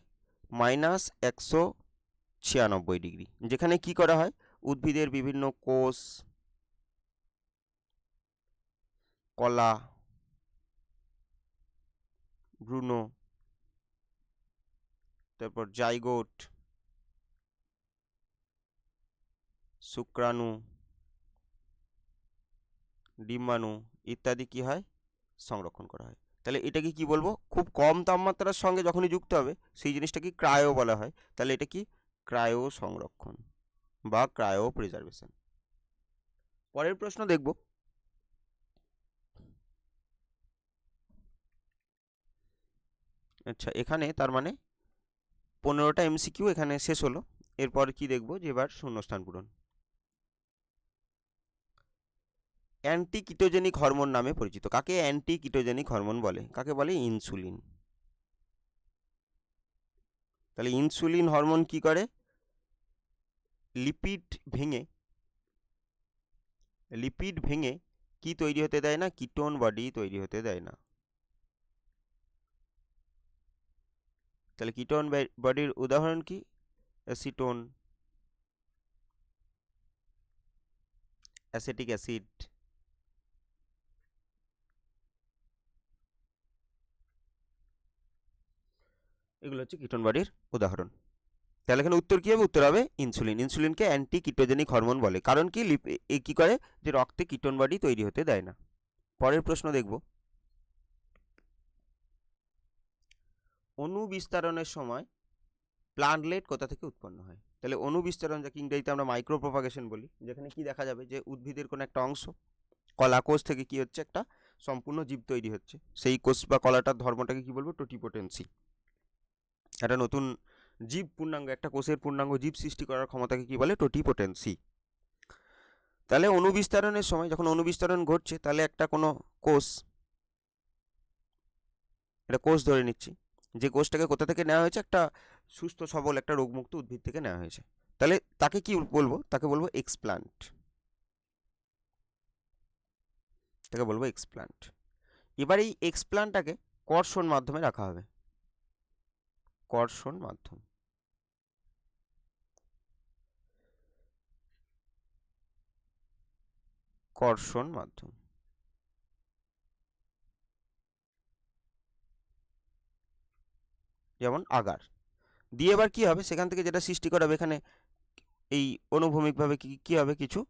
-196°, যেখানে কি করা হয়, উদ্ভিদের বিভিন্ন কোষ, কলা, ভ্রূণ, তারপর জাইগোট, শুক্রাণু, ডিম্বাণু ইত্যাদি কি হয়? সংরক্ষণ করা হয়। তাহলে এটাকে কি বলবো? খুব কম তাপমাত্রার সঙ্গে যখনই যুক্ত হবে সেই জিনিসটাকে ক্রায়ো বলা হয়। তাহলে এটা কি? ক্রায়ো সংরক্ষণ বা ক্রায়ো প্রিজার্ভেশন। পরের প্রশ্ন দেখব, আচ্ছা এখানে তার মানে 15টা MCQ এখানে শেষ হলো। এরপর কি দেখব, যে এবার শূন্যস্থান পূরণ। অ্যান্টি কিটোজেনিক হরমোন নামে পরিচিত, কাকে অ্যান্টি কিটোজেনিক হরমোন বলে? কাকে বলে? ইনসুলিন। তাহলে ইনসুলিন হরমোন কি করে? লিপিড ভেঙে কি তৈরি হতে দেয় না? কিটোন বডি তৈরি হতে দেয় না। তাহলে কিটোন বডির উদাহরণ কি? অ্যাসিটোন, অ্যাসিটিক অ্যাসিড, এগুলো হচ্ছে কিটোন বডির উদাহরণ। তাহলে এখানে উত্তর কি হবে? উত্তর হবে ইনসুলিন। ইনসুলিনকে অ্যান্টি কিটোজেনিক হরমোন বলে, কারণ কি কি করে, যে রক্তে কিটোন বডি তৈরি হতে দেয় না। পরের প্রশ্ন দেখব, অণু বিস্তারণের সময় প্লান্টলেট কোথা থেকে উৎপন্ন হয়? তাহলে অণু বিস্তারণ, যাকে ইংরেজিতে আমরা মাইক্রো প্রপাগেশন বলি, যেখানে কি দেখা যাবে, যে উদ্ভিদের কোনো একটা অংশ, কলা কোষ থেকে কি হচ্ছে, একটা সম্পূর্ণ জীব তৈরি হচ্ছে। সেই কোষ বা কলাটার ধর্মটাকে কি বলবো? টোটিপোটেন্সি। একটা নতুন জীব, পূর্ণাঙ্গ একটা কোষের পূর্ণাঙ্গ জীব সৃষ্টি করার ক্ষমতাকে কি বলে? টোটিপোটেন্সি। তাহলে অণু বিস্তারণের সময় যখন অণু বিস্তারণ ঘটছে, তাহলে একটা কোনো কোষ, এটা কোষ ধরে নিচ্ছি, যে কোষটাকে কোথা থেকে নেওয়া হয়েছে? একটা সুস্থ সবল একটা রোগমুক্ত উদ্ভিদ থেকে নেওয়া হয়েছে। তাহলে তাকে কি বলবো? তাকে বলবো এক্সপ্লান্ট। তাকে বলবো এক্সপ্লান্ট। এবার এই এক্সপ্লান্টটাকে কর্ষণ মাধ্যমে রাখা হবে, কর্ষণ মাধ্যম। কর্ষণ মাধ্যম, যেমন আগার দিয়ে। এবার কি হবে? সেখান থেকে যেটা সৃষ্টি করা হবে, এখানে এই অনুভূমিকভাবে কি হবে? কিছু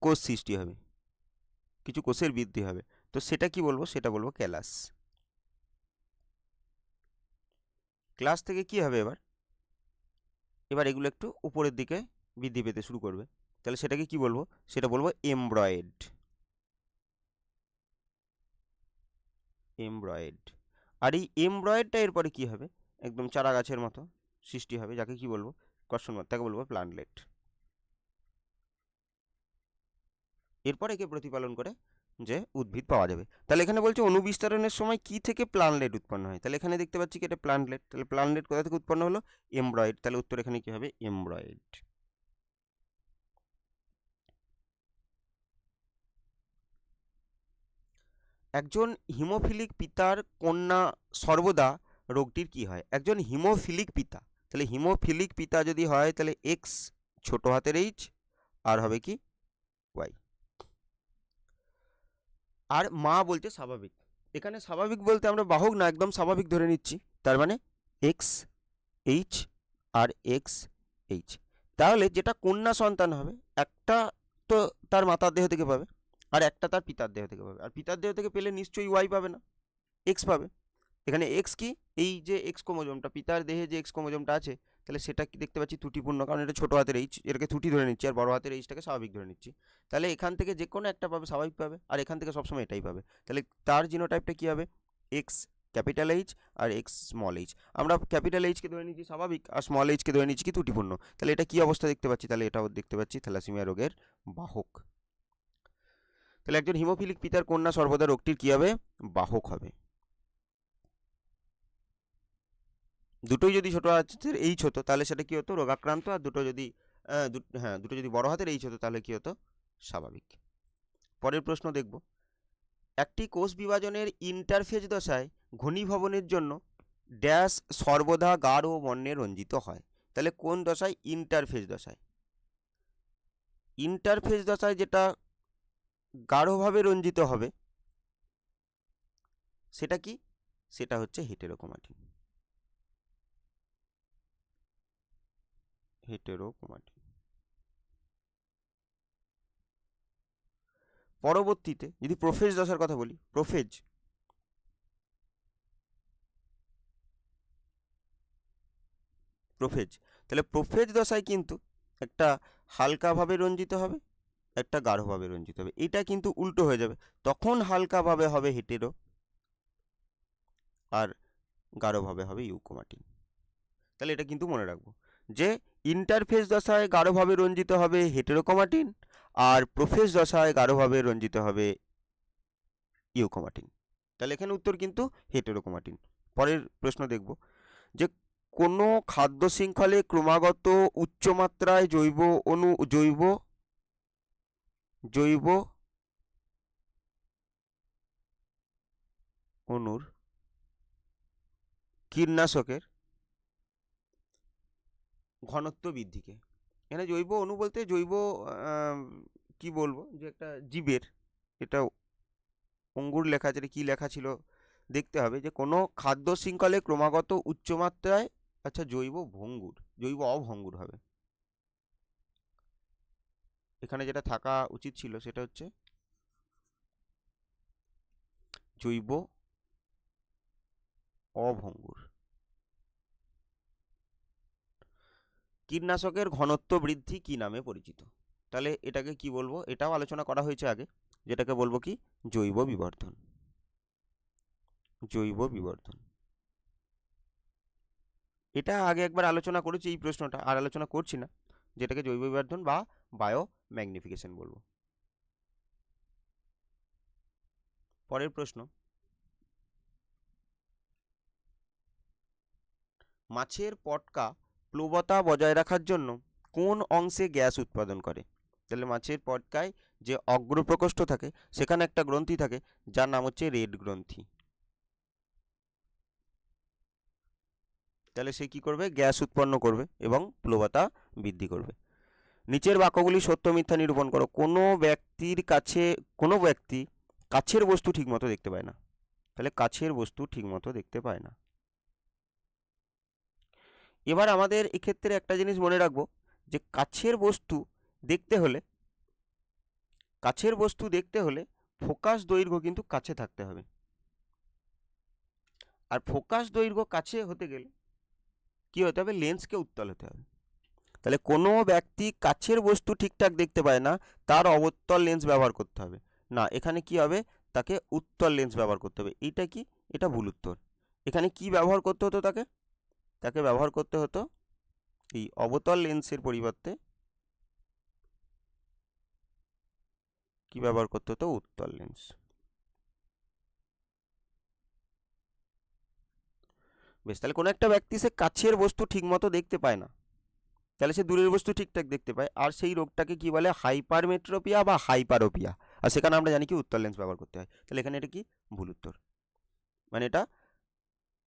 কোষ সৃষ্টি হবে, কিছু কোষের বৃদ্ধি হবে। তো সেটা কি বলবো? সেটা বলবো ক্যালাস। ক্লাস থেকে কি হবে? এবার এগুলো একটু উপরের দিকে বৃদ্ধি পেতে শুরু করবে। তাহলে সেটাকে কি বলবো? সেটা বলবো এমব্রয়েড। এমব্রয়েড। আর এই এমব্রয়েডটা এরপরে কি হবে? একদম চারা গাছের মতো সৃষ্টি হবে, যাকে কি বলবো? কর্ষণ মাধ্যম, তাকে বলবো প্লান্টলেট। এরপর একে প্রতিপালন করে যে উদ্ভিদ পাওয়া যাবে। তাহলে এখানে বলছে অণু বিস্তারণের সময় কি থেকে প্লান্টলেট উৎপন্ন হয়? তাহলে এখানে দেখতে পাচ্ছি কি এটা প্লান্টলেট। তাহলে প্লান্টলেট কোথা থেকে উৎপন্ন হলো? এমব্রয়েড। তাহলে উত্তর এখানে কি হবে? এমব্রয়েড। একজন হিমোফিলিক পিতার কন্যা সর্বদা রোগটির কি হয়? একজন হিমোফিলিক পিতা, তাহলে হিমোফিলিক পিতা যদি হয় তাহলে এক্স ছোট হাতের এইচ আর হবে কি ওয়াই। আর মা বলছে স্বাভাবিক, এখানে স্বাভাবিক বলতে আমরা বাহক না একদম স্বাভাবিক ধরে নিচ্ছি, তার মানে x H R x H. তাহলে যেটা কন্যা সন্তান হবে একটা তো তার মাতার দেহ থেকে পাবে আর একটা তার পিতার দেহ থেকে পাবে, আর পিতার দেহ থেকে পেলে নিশ্চয়ই ওয়াই পাবে না, এক্স পাবে। এখানে এক্স কি, এই যে এক্স ক্রোমোজোমটা পিতার দেহে যে এক্স ক্রোমোজোমটা আছে তাহলে সেটা কি দেখতে পাচ্ছি ত্রুটিপূর্ণ, কারণ এটা ছোটো হাতের এইচ, এটাকে ত্রুটি ধরে নিচ্ছি আর বড় হাতের এইচটাকে স্বাভাবিক ধরে নিচ্ছি। তাহলে এখান থেকে যে কোনো একটা পাবে স্বাভাবিক পাবে আর এখান থেকে সবসময় এটাই পাবে। তাহলে তার জিনোটাইপটা কী হবে? X capital H R x small H. আমরা ক্যাপিটাল এইচকে ধরে নিচ্ছি স্বাভাবিক আর স্মল এইচকে ধরে নিচ্ছি কি ত্রুটিপূর্ণ। তাহলে এটা কী অবস্থা দেখতে পাচ্ছি? তাহলে এটাও দেখতে পাচ্ছি থ্যালাসেমিয়া রোগের বাহক। তাহলে একজন হিমোফিলিক পিতার কন্যা সর্বদা রোগটির কী হবে? বাহক হবে। দুটোই যদি ছোটো হাতের এইচ হতো তাহলে সেটা কী হতো? রোগাক্রান্ত। আর দুটো যদি দুটো যদি বড় হাতের এইচ হতো তাহলে কী হতো? স্বাভাবিক। পরের প্রশ্ন দেখব, একটি কোষ বিভাজনের ইন্টারফেজ দশায় ঘনীভবনের জন্য ড্যাশ সর্বদা গাঢ় বর্ণে রঞ্জিত হয়। তাহলে কোন দশায়? ইন্টারফেজ দশায়। ইন্টারফেজ দশায় যেটা গাঢ়ভাবে রঞ্জিত হবে সেটা কি? সেটা হচ্ছে হেটেরোক্রোমাটিন। হেটেরোক্রোমাটিন। পরবর্তীতে যদি প্রোফেজ দশার কথা বলি, প্রোফেজ তাহলে প্রোফেজ দশায় কিন্তু একটা হালকাভাবে রঞ্জিত হবে একটা গাঢ়ভাবে রঞ্জিত হবে, এটা কিন্তু উল্টো হয়ে যাবে, তখন হালকাভাবে হবে হেটেরো আর গাঢ়ভাবে হবে ইউক্রোমাটিন। তাহলে এটা কিন্তু মনে রাখবো যে ইন্টারফেজ দশায় গাঢ়ভাবে রঞ্জিত হবে হেটেরোক্রোমাটিন আর প্রোফেজ দশায় গাঢ়ভাবে রঞ্জিত হবে ইউক্রোমাটিন। তাহলে এখানে উত্তর কিন্তু হেটেরোক্রোমাটিন। পরের প্রশ্ন দেখব যে কোনো খাদ্য শৃঙ্খলে ক্রমাগত উচ্চমাত্রায় জৈব অণুর কীটনাশকের ঘনত্ব বৃদ্ধিকে, এখানে জৈব অণু বলতে জৈব কি বলবো যে একটা জীবের, এটা অঙ্গুর লেখা আছে, কি লেখা ছিল দেখতে হবে, যে কোনো খাদ্য শৃঙ্খলে ক্রমাগত উচ্চমাত্রায়, আচ্ছা জৈব অভঙ্গুর হবে, এখানে যেটা থাকা উচিত ছিল সেটা হচ্ছে জৈব অভঙ্গুর। কীটনাশকের ঘনত্ব বৃদ্ধি কি নামে পরিচিত? তাহলে এটাকে কি বলবো? এটাও আলোচনা করা হয়েছে আগে, যেটাকে বলবো কি জৈব বিবর্ধন। এটা আগে একবার আলোচনা করেছি এই প্রশ্নটা, আর আলোচনা করছি না, যেটাকে জৈব বিবর্ধন বা বায়ো ম্যাগনিফিকেশন বলবো। পরের প্রশ্ন, মাছের পটকা প্লবতা বজায় রাখার জন্য কোন অংশে গ্যাস উৎপাদন করে? তাহলে মাছের পটকায় যে অগ্রপ্রকোষ্ঠ থাকে সেখানে একটা গ্রন্থি থাকে যার নাম হচ্ছে রেড গ্রন্থি। তাহলে সে কি করবে? গ্যাস উৎপন্ন করবে এবং প্লবতা বৃদ্ধি করবে। নিচের বাক্যগুলি সত্য মিথ্যা নিরূপণ করো। কোনো ব্যক্তি কাছের বস্তু ঠিকমতো দেখতে পায় না। তাহলে কাছের বস্তু ঠিকমতো দেখতে পায় না। এবার আমাদের এক্ষেত্রে একটা জিনিস মনে রাখবো যে কাছের বস্তু দেখতে হলে ফোকাস দৈর্ঘ্য কিন্তু কাছে থাকতে হবে, আর ফোকাস দৈর্ঘ্য কাছে হতে গেলে কি হতে হবে? লেন্সকে উত্তল হতে হবে। তাহলে কোনো ব্যক্তি কাছের বস্তু ঠিকঠাক দেখতে পায় না, তার অবতল লেন্স ব্যবহার করতে হবে না, এখানে কি হবে? তাকে উত্তল লেন্স ব্যবহার করতে হবে। এইটা কি? এটা ভুল উত্তর। এখানে কি ব্যবহার করতে হতো? তাকে ব্যবহার করতে হতো এই অবতল লেন্সের পরিবর্তে কি ব্যবহার করতে হতো? উত্তল লেন্স। বেশ, তাহলে কোনো একটা ব্যক্তি সে কাছের বস্তু ঠিকমতো দেখতে পায় না, তাহলে সে দূরের বস্তু ঠিকঠাক দেখতে পায়, আর সেই রোগটাকে কি বলে? হাইপারমেট্রোপিয়া বা হাইপারোপিয়া। আর সেখানে আমরা জানি কি উত্তর লেন্স ব্যবহার করতে হয়। তাহলে এখানে এটা কি ভুল উত্তর, মানে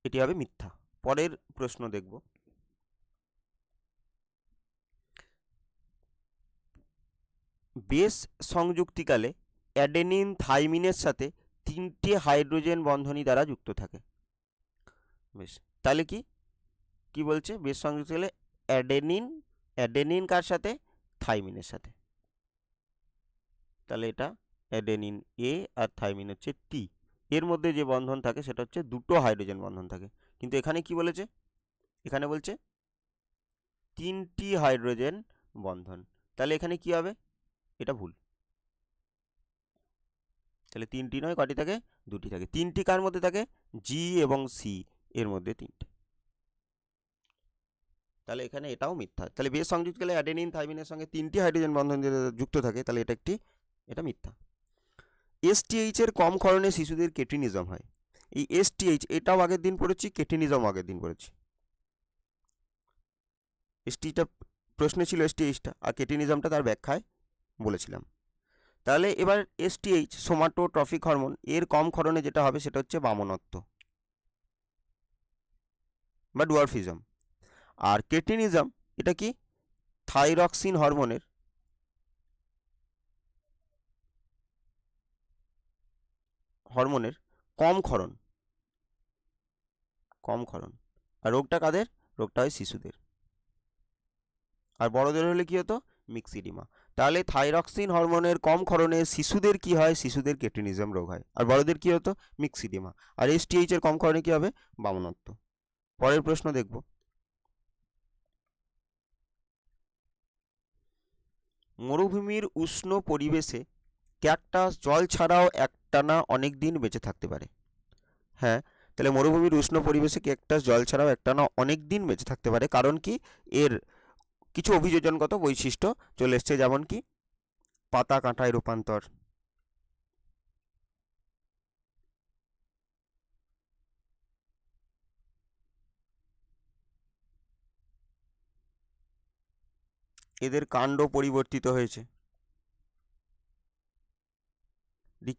এটি হবে মিথ্যা। পরের প্রশ্ন দেখব, বেস সংযুক্তিকালে অ্যাডেনিন থাইমিনের সাথে 3টে হাইড্রোজেন বন্ধনী দ্বারা যুক্ত থাকে। বেশ, তাহলে কি বলছে, বেস সংযুক্তিকালে অ্যাডেনিন কার সাথে, থাইমিনের সাথে। তাহলে এটা অ্যাডেনিন এ আর থাইমিন হচ্ছে টি, এর মধ্যে যে বন্ধন থাকে সেটা হচ্ছে 2টো হাইড্রোজেন বন্ধন থাকে। কিন্তু এখানে কি বলেছে, এখানে বলছে 3টি হাইড্রোজেন বন্ধন। তাহলে এখানে কি হবে, এটা ভুল। তাহলে 3টি নয়, কটি থাকে, 2টি থাকে। 3টি কার মধ্যে থাকে, জি এবং সি এর মধ্যে 3টে। তাহলে এখানে এটাও মিথ্যা। তাহলে বেস সংযুক্তকালে অ্যাডেনিন থাইমিনের সঙ্গে 3টি হাইড্রোজেন বন্ধন যুক্ত থাকে, তাহলে এটা মিথ্যা। এসটিএইচ এর কম ক্ষরণে শিশুদের কেটিনিজম হয়। এই এসটিএইচ এটাও আগের দিন পড়েছি, কেটিনিজম আগের দিন পড়েছি। এসটিটা প্রশ্নে ছিল, এসটিএইচটা, আর কেটিনিজমটা তার ব্যাখ্যায় বলেছিলাম। তাহলে এবার এসটিএইচ সোমাটোট্রফিক হরমোন এর কম ক্ষরণে যেটা হবে সেটা হচ্ছে বামনত্ব বা ডুয়ারফিজম। আর কেটিনিজম এটা কি, থাইরক্সিন হরমোনের কম ক্ষরণ। আর রোগটা কাদের, রোগটা হয় শিশুদের। আর বড়দের হলে কি হতো, মিক্সিডিমা। তাহলে থাইরক্সিন হরমোনের কম ক্ষরণে শিশুদের কি হয়, শিশুদের কেটিনিজম রোগ হয়। আর বড়দের কি হতো, মিক্সিডিমা। আর এসটিএইচ এর কম ক্ষরণে কি হবে, বামনত্ব। পরের প্রশ্ন দেখব, মরুভূমির উষ্ণ পরিবেশে ক্যাকটাস জল ছাড়াও একটানা অনেক দিন বেঁচে থাকতে পারে। হ্যাঁ, তাহলে মরুভূমির উষ্ণ পরিবেশে ক্যাকটাস জল ছাড়াও একটানা অনেক দিন বেঁচে থাকতে পারে, কারণ কি, এর কিছু অভিযোজনগত বৈশিষ্ট্য চলে এসছে, যেমন কি পাতা কাঁটায় রূপান্তর, এদের কাণ্ড পরিবর্তিত হয়েছে,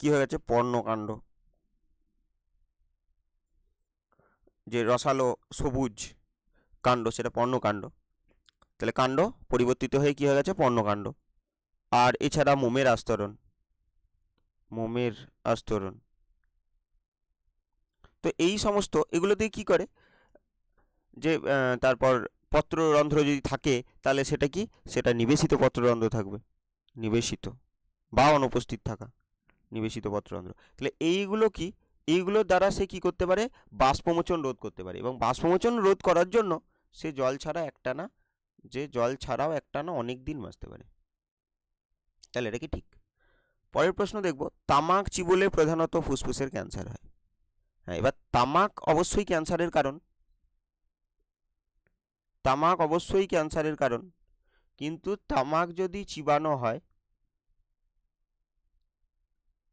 কি হয়ে গেছে, পর্ণকাণ্ড, যে রসালো সবুজ কাণ্ড সেটা পর্ণকাণ্ড। তাহলে কাণ্ড পরিবর্তিত হয়ে কি হয়ে গেছে, পর্ণকাণ্ড। আর এছাড়া মোমের আস্তরণ। তো এই সমস্ত এগুলো দিয়ে কি করে, যে তারপর পত্ররন্ধ্র যদি থাকে তাহলে সেটা কি, সেটা নিবেশিত পত্ররন্ধ্র থাকবে, নিবেশিত বা অনুপস্থিত থাকা নিবেশিত পত্ররন্ধ্র। তাহলে এইগুলোর দ্বারা সে কি করতে পারে, বাষ্পমোচন রোধ করতে পারে, এবং বাষ্পমোচন রোধ করার জন্য সে জল ছাড়াও একটানা অনেক দিন বাঁচতে পারে। তাহলে এটা কি ঠিক। পরের প্রশ্ন দেখব, তামাক চিবোলে প্রধানত ফুসফুসের ক্যান্সার হয়। হ্যাঁ, এবার তামাক অবশ্যই ক্যান্সারের কারণ, কিন্তু তামাক যদি চিবানো হয়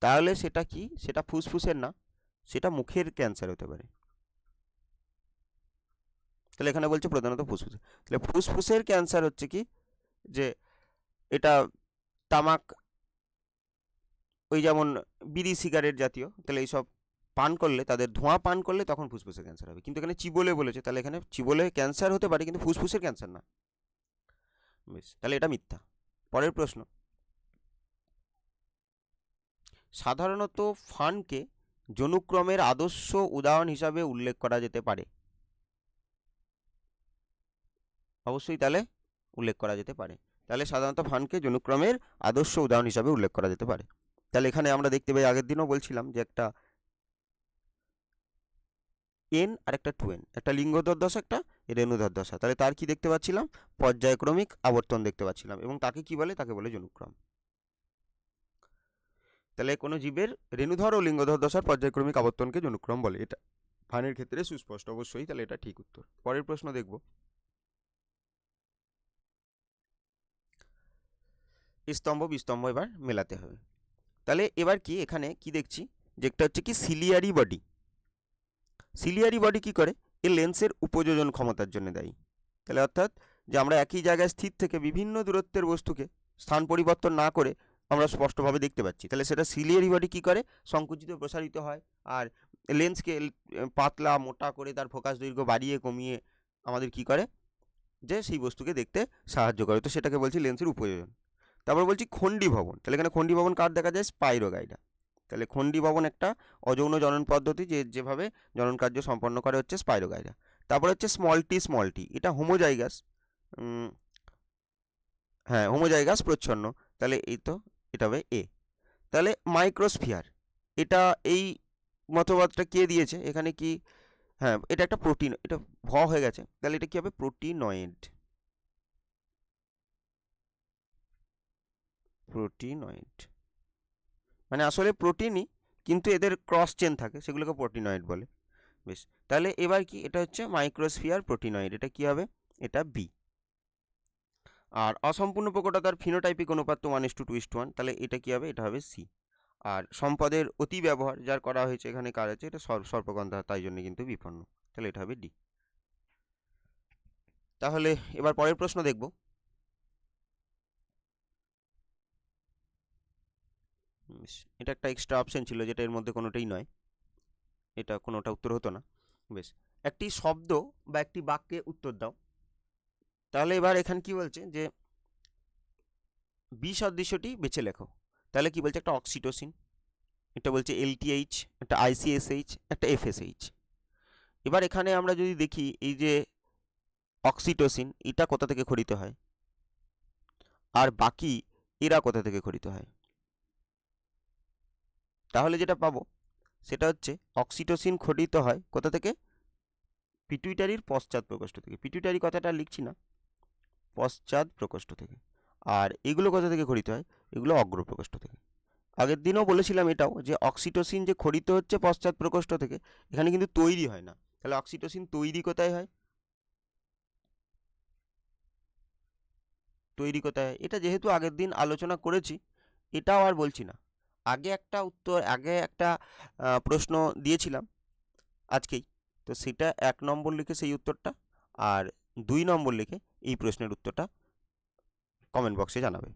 তাহলে সেটা কি, সেটা ফুসফুসের না, সেটা মুখের ক্যান্সার হতে পারে। তাহলে এখানে বলছে প্রধানত ফুসফুসে। তাহলে ফুসফুসের ক্যান্সার হচ্ছে কি, যে এটা তামাক, ওই যেমন বিড়ি সিগারেট জাতীয়, তাহলে এইসব পান করলে, তাদের ধোঁয়া পান করলে তখন ফুসফুসের ক্যান্সার হবে। কিন্তু এখানে চিবোলে বলেছে, তাহলে এখানে চিবোলে ক্যান্সার হতে পারে, কিন্তু ফুসফুসের ক্যান্সার না। বেশ, তাহলে এটা মিথ্যা। পরের প্রশ্ন, সাধারণত ফানকে যৌনক্রমের আদর্শ উদাহরণ হিসাবে উল্লেখ করা যেতে পারে। অবশ্যই তাহলে উল্লেখ করা যেতে পারে। তাহলে সাধারণত ফানকে যৌনক্রমের আদর্শ উদাহরণ হিসাবে উল্লেখ করা যেতে পারে। তাহলে এখানে আমরা দেখতে পাই, আগের দিনও বলছিলাম যে একটা এন আর একটা 2n, একটা লিঙ্গধর দশা, একটা রেণুধর দশা। তাহলে তার কি দেখতে পাচ্ছিলাম, পর্যায়ক্রমিক আবর্তন দেখতে পাচ্ছিলাম, এবং তাকে কি বলে, তাকে বলে যৌনক্রম। তাহলে কোনো জীবের রেণুধর ও লিঙ্গধর দশার পর্যায়ক্রমিক আবর্তনকে যৌনক্রম বলে। এটা ফানের ক্ষেত্রে সুস্পষ্ট, অবশ্যই, তাহলে এটা ঠিক উত্তর। পরের প্রশ্ন দেখব, স্তম্ভ বিস্তম্ভ এবার মেলাতে হবে। তাহলে এবার কি, এখানে কি দেখছি, যে একটা হচ্ছে কি সিলিয়ারি বডি। সিলিয়ারি বডি কি করে, এ লেন্সের উপযোজন ক্ষমতার জন্য দায়ী। তাহলে অর্থাৎ যে আমরা একই জায়গায় স্থির থেকে বিভিন্ন দূরত্বের বস্তুকে স্থান পরিবর্তন না করে আমরা স্পষ্টভাবে দেখতে পাচ্ছি। তাহলে সেটা সিলিয়ারি বডি কী করে, সংকুচিত প্রসারিত হয়, আর লেন্সকে পাতলা মোটা করে তার ফোকাস দৈর্ঘ্য বাড়িয়ে কমিয়ে আমাদের কি করে, যে সেই বস্তুকে দেখতে সাহায্য করে। তো সেটাকে বলছি লেন্সের উপযোজন। তারপর বলছি খণ্ডী ভবন। তাহলে এখানে খণ্ডী ভবন কার দেখা যায়, স্পাইরোগাইডা। তাহলে খণ্ডী ভবন একটা অযৌন জনন পদ্ধতি, যেভাবে জনন কার্য সম্পন্ন করে হচ্ছে স্পাইরোগাইডা। তারপর হচ্ছে স্মল টি, এটা হোমোজাইগাস, হ্যাঁ হোমোজাইগাস প্রচ্ছন্ন। তাহলে এই তো এটা হবে এ। তাহলে মাইক্রোস্ফিয়ার, এটা এই মতবাদটা কে দিয়েছে এখানে কি, হ্যাঁ এটা একটা প্রোটিন, এটা হয়ে গেছে, তাহলে এটা কি হবে, প্রোটিনয়েড। মানে আসলে প্রোটিনই, কিন্তু এদের ক্রস চেন থাকে, সেগুলোকে প্রোটিনয়েড বলে। বেশ, তাহলে এবার কি, এটা হচ্ছে মাইক্রোস্ফিয়ার প্রোটিনয়েড, এটা কি হবে, এটা বি। আর অসম্পূর্ণ প্রকটতার ফিনোটাইপিক অনুপাত 1:2:1, তাহলে এটা কি হবে, এটা হবে সি। আর সম্পদের অতি ব্যবহার যার করা হয়েছে এখানে কার আছে, এটা সর্পগন্ধা, তাই জন্য কিন্তু বিপন্ন, তাহলে এটা হবে ডি। তাহলে এবার পরের প্রশ্ন দেখব। এটা একটা এক্সট্রা অপশন ছিল, যেটা এর মধ্যে কোনোটাই নয়, এটা কোনোটা উত্তর হতো না। বেশ, একটি শব্দ বা একটি বাক্যে উত্তর দাও। তাহলে এবার এখানে কি বলছে যে বি সদৃশ্যটি বেছে লেখো। তাহলে কি বলছে, একটা অক্সিটোসিন, এটা বলছে এলটিএইচ, একটা আইসিএসএইচ, একটা এফএসএইচ। এবার এখানে আমরা যদি দেখি, এই যে অক্সিটোসিন, এটা কোথা থেকে খরিত হয়, আর বাকি এরা কোথা থেকে খরিত হয়, তাহলে যেটা পাবো সেটা হচ্ছে অক্সিটোসিন খরিত হয় কোথা থেকে, পিটুইটারির পশ্চাৎ প্রকোষ্ঠ থেকে। পিটুইটারি কথাটা লিখছি না, পশ্চাৎ প্রকোষ্ঠ থেকে। আর এগুলো কোথা থেকে খরিত হয়, এগুলো অগ্র প্রকোষ্ঠ থেকে। আগের দিনও বলেছিলাম এটাও, যে অক্সিটোসিন যে খরিত হচ্ছে পশ্চাৎ প্রকোষ্ঠ থেকে, এখানে কিন্তু তৈরি হয় না। তাহলে অক্সিটোসিন তৈরি কোথায় হয়, এটা যেহেতু আগের দিন আলোচনা করেছি, এটাও আর বলছি না। আগে একটা প্রশ্ন দিয়েছিলাম আজকেই, তো সেটা 1 নম্বর লিখে সেই উত্তরটা, আর 2 নম্বর লিখে এই প্রশ্নের উত্তরটা কমেন্ট বক্সে জানাবে।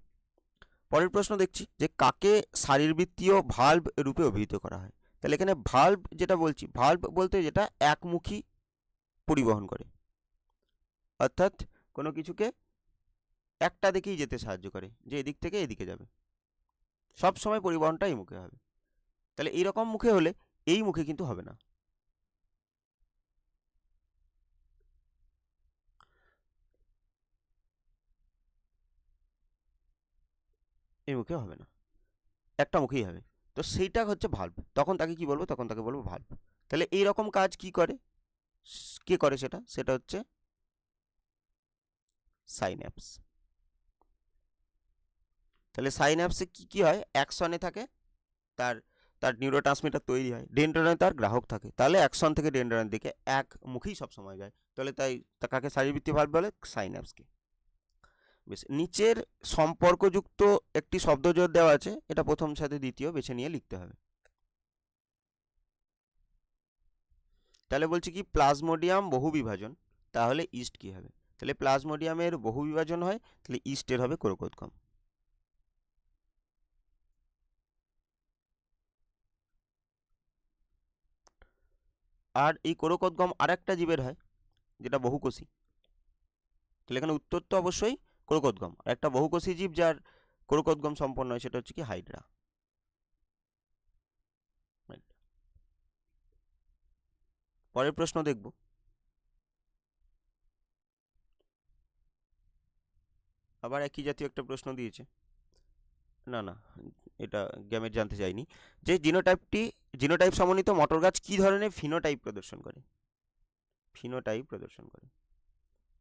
পরের প্রশ্ন দেখছি, যে কাকে শারীরবৃত্তীয় ভাল্ব রূপে অভিহিত করা হয়। তাহলে এখানে ভাল্ব যেটা বলছি, ভাল্ব বলতে যেটা একমুখী পরিবহন করে, অর্থাৎ কোনো কিছুকে একটা দিকেই যেতে সাহায্য করে, যে এদিক থেকে এদিকে যাবে, সব সময় পরিবহনটা এই মুখে হবে। তাহলে এইরকম মুখে হলে এই মুখে কিন্তু হবে না, এই মুখে হবে না, একটা মুখেই হবে। তো সেইটা হচ্ছে ভাল্ব, তখন তাকে কি বলবো, তখন তাকে বলবো ভাল্ব। তাহলে এই রকম কাজ কি করে, কে করে সেটা, সেটা হচ্ছে সাইন্যাপস। তাহলে সাইন্যাপসে কি কি হয়, অ্যাকশনে থাকে, তার তার নিউরোট্রান্সমিটার তৈরি হয়, ডেনড্রনে তার গ্রাহক থাকে, তাহলে অ্যাকশন থেকে ডেনড্রনের দিকে এক মুখেই সবসময় যায়। তাহলে তাই কাকে শারীরবৃত্তীয় ভাল্ব বলে, সাইন্যাপসকে। বেশ, নিচের সম্পর্কযুক্ত একটি শব্দজোড় দেওয়া আছে, এটা প্রথম সাথে দ্বিতীয় বেছে নিয়ে লিখতে হবে। তাহলে বলছি কি, প্লাজমোডিয়াম বহু বিভাজন, তাহলে ইস্ট কি হবে, তাহলে প্লাজমোডিয়ামের বহু বিভাজন হয়, তাহলে ইস্টের হবে ক্রোকোদ্গম। আর এই ক্রোকোদ্গম আর একটা জীবের হয়, যেটা বহুকোষী। তাহলে এখানে উত্তর তো অবশ্যই ক্রোকোদ্গম। আর একটা বহুকোষী জীব যার ক্রোকোদ্গম সম্পন্ন হয়, সেটা হচ্ছে কি, হাইড্রা। পরের প্রশ্ন দেখব। আবার একই জাতীয় একটা প্রশ্ন দিয়েছে, না না, এটা গ্যামেট জানতে চাইনি, যে জিনোটাইপ সমন্বিত মটর গাছ কি ধরনের ফিনোটাইপ প্রদর্শন করে,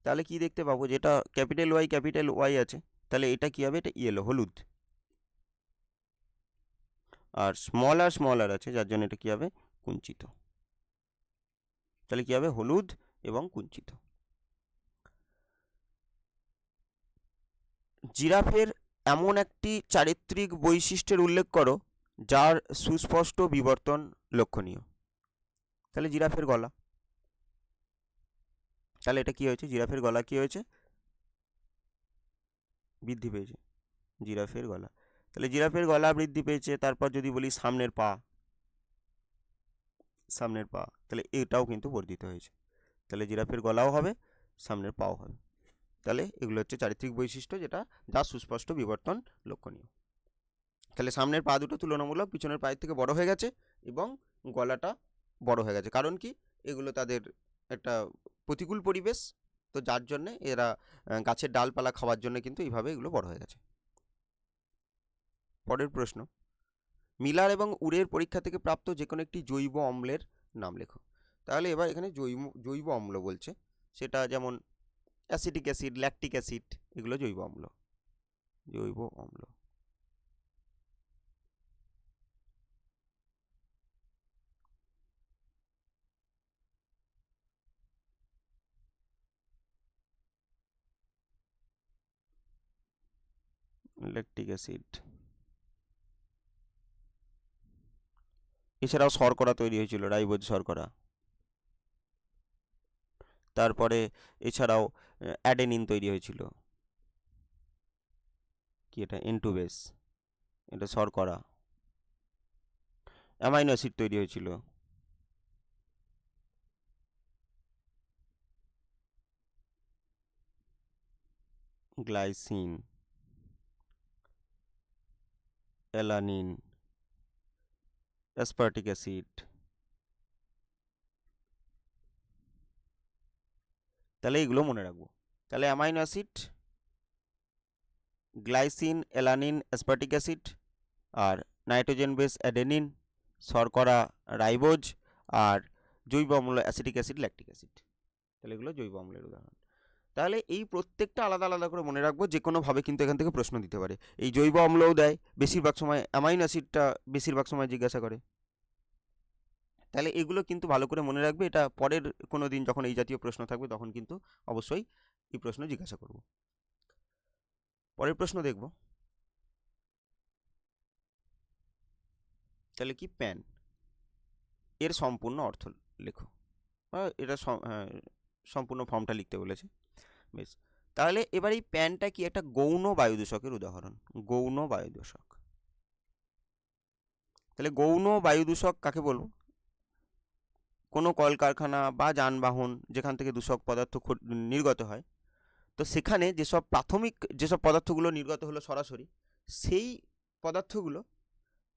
তাহলে কি দেখতে পাবো, যেটা ক্যাপিটাল ওয়াই আছে, তাহলে এটা কি হবে, এটা ইয়েলো, হলুদ। আর স্মল আর আছে, যার জন্য এটা কি হবে, কুঞ্চিত। তাহলে কি হবে, হলুদ এবং কুঞ্চিত। জিরাফের এমন একটি চারিত্রিক বৈশিষ্ট্যের উল্লেখ করো যার সুস্পষ্ট বিবর্তন লক্ষণীয়। তাহলে জিরাফের গলা, তাহলে এটা কি হয়েছে, জিরাফের গলা কি হয়েছে, বৃদ্ধি পেয়েছে, জিরাফের গলা। তাহলে জিরাফের গলা বৃদ্ধি পেয়েছে, তারপর যদি বলি সামনের পা, তাহলে এটাও কিন্তু বর্ধিত হয়েছে। তাহলে জিরাফের গলাও হবে, সামনের পাও হবে। তাহলে এগুলো হচ্ছে চারিত্রিক বৈশিষ্ট্য যেটা যা সুস্পষ্ট বিবর্তন লক্ষণীয়। তাহলে সামনের পা দুটো তুলনামূলক পিছনের পায়ের থেকে বড় হয়ে গেছে এবং গলাটা বড় হয়ে গেছে। কারণ কি, এগুলো তাদের একটা প্রতিকূল পরিবেশ, তো যার জন্যে এরা গাছের ডালপালা খাওয়ার জন্য কিন্তু এইভাবে এগুলো বড় হয়ে গেছে। পরের প্রশ্ন, মিলার এবং উরের পরীক্ষা থেকে প্রাপ্ত যে কোনো একটি জৈব অম্লের নাম লেখো। তাহলে এবার এখানে জৈব অম্ল বলছে, সেটা যেমন অ্যাসিটিক অ্যাসিড, ল্যাকটিক অ্যাসিড, এগুলো জৈব অম্ল। Lactic acid. এছাড়াও শর্করা তৈরি হয়েছিল, রাইবোজ শর্করা। তারপরে এছাড়াও অ্যাডেনিন তৈরি হয়েছিল, কি এটা N2 বেস, এটা শর্করা। অ্যামাইনো অ্যাসিড তৈরি হয়েছিল, গ্লাইসিন, অ্যালানিন, অ্যাসপার্টিক অ্যাসিড। তাহলে এগুলো মনে রাখবো। তাহলে amino acid, glycine, alanine, aspartic acid, আর নাইট্রোজেন বেস অ্যাডেনিন, শর্করা রাইবোজ, আর জৈব অম্ল অ্যাসিটিক অ্যাসিড, ল্যাকটিক অ্যাসিড। তাহলে এগুলো জৈব অম্লের উদাহরণ। তাহলে এই প্রত্যেকটা আলাদা আলাদা করে মনে রাখবো, যে কোনোভাবে কিন্তু এখান থেকে প্রশ্ন দিতে পারে। এই জৈব অম্লও দেয় বেশিরভাগ সময়, অ্যামাইনো অ্যাসিডটা বেশিরভাগ সময় জিজ্ঞাসা করে। তাহলে এগুলো কিন্তু ভালো করে মনে রাখবে, এটা পরের কোনো দিন যখন এই জাতীয় প্রশ্ন থাকবে তখন কিন্তু অবশ্যই এই প্রশ্ন জিজ্ঞাসা করব। পরের প্রশ্ন দেখব, তাহলে কি প্যান এর সম্পূর্ণ অর্থ লেখো। এটা সম্পূর্ণ ফর্মটা লিখতে বলেছে। বেশ, তাহলে এবার এই প্যানটা কি একটা গৌণ বায়ু দূষকের উদাহরণ। গৌণ বায়ু দূষক। তাহলে গৌণ বায়ু দূষক কাকে বলবো? কোনো কলকারখানা বা যানবাহন যেখান থেকে দূষক পদার্থ নির্গত হয়, তো সেখানে যেসব প্রাথমিক যেসব পদার্থগুলো নির্গত হলো সরাসরি, সেই পদার্থগুলো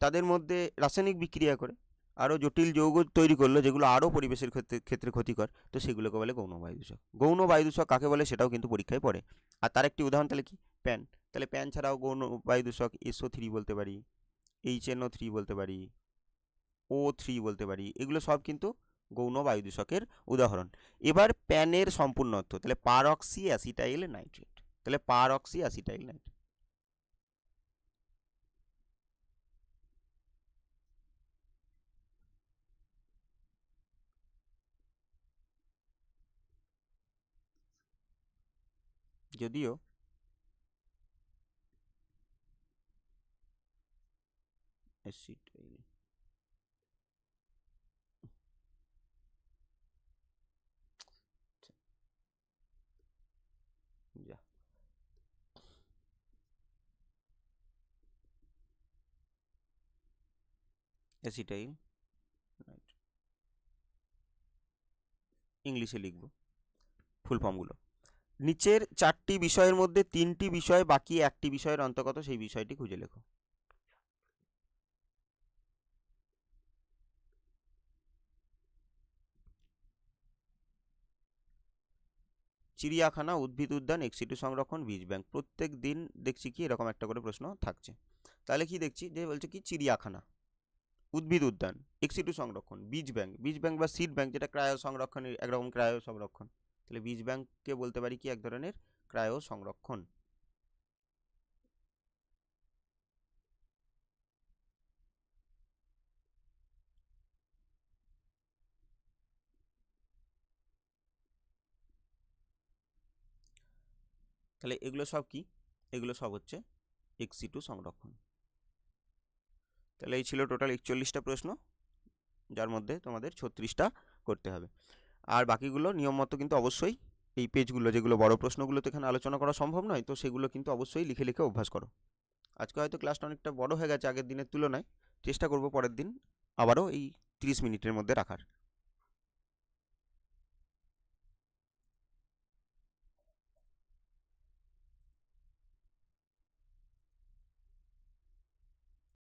তাদের মধ্যে রাসায়নিক বিক্রিয়া করে আরও জটিল যৌগ তৈরি করলো, যেগুলো আরও পরিবেশের ক্ষেত্রে ক্ষতিকর, তো সেগুলোকে বলে গৌণ বায়ু দূষক। গৌণ বায়ু দূষক কাকে বলে সেটাও কিন্তু পরীক্ষায় পড়ে। আর তার একটি উদাহরণ তাহলে কি, প্যান। তাহলে প্যান ছাড়াও গৌণ বায়ু দূষক SO3 বলতে পারি, HNO3 বলতে পারি, O3 বলতে পারি, এগুলো সব কিন্তু গৌণ বায়ু দূষকের উদাহরণ। এবার প্যানের সম্পূর্ণ অর্থ, তাহলে পারঅক্সি অ্যাসিটাইল নাইট্রেট। তাহলে পারঅক্সি অ্যাসিটাইল নাইট্রেট। যদিও অ্যাসিটাইল, যা অ্যাসিটাইল নাইট্রেট ইংলিশে লিখব ফুল ফর্মগুলো। নিচের 4টি বিষয়ের মধ্যে 3টি বিষয় বাকি 1টি বিষয়ের অন্তর্গত, সেই বিষয়টি খুঁজে লেখো। চিড়িয়াখানা, উদ্ভিদ উদ্যান, এক্সিটু সংরক্ষণ, বীজ ব্যাংক। প্রত্যেক দিন দেখছি কি এরকম একটা করে প্রশ্ন থাকছে। তাহলে কি দেখছি যে বলছে কি চিড়িয়াখানা, উদ্ভিদ উদ্যান, এক্সিটু সংরক্ষণ, বীজ ব্যাংক। বীজ ব্যাংক বা সিড ব্যাংক, যেটা ক্রায়ো সংরক্ষণের একরকম ক্রায়ো সংরক্ষণ। তাহলে বীজ ব্যাংককে বলতে পারি কি এক ধরনের ক্রায়ো সংরক্ষণ। তাহলে এগুলো সব কি, এগুলো সব হচ্ছে এক্সিটু সংরক্ষণ। তাহলে এই ছিল টোটাল 41টা প্রশ্ন, যার মধ্যে তোমাদের 36টা করতে হবে। আর বাকিগুলো নিয়ম মতো কিন্তু অবশ্যই এই পেজগুলো, যেগুলো বড় প্রশ্নগুলো তো এখানে আলোচনা করা সম্ভব নয়, তো সেগুলো কিন্তু অবশ্যই লিখে লিখে অভ্যাস করো। আজকে হয়তো ক্লাসটা অনেকটা বড় হয়ে গেছে আগের দিনের তুলনায়, চেষ্টা করব পরের দিন আবারও এই 30 মিনিটের মধ্যে রাখার।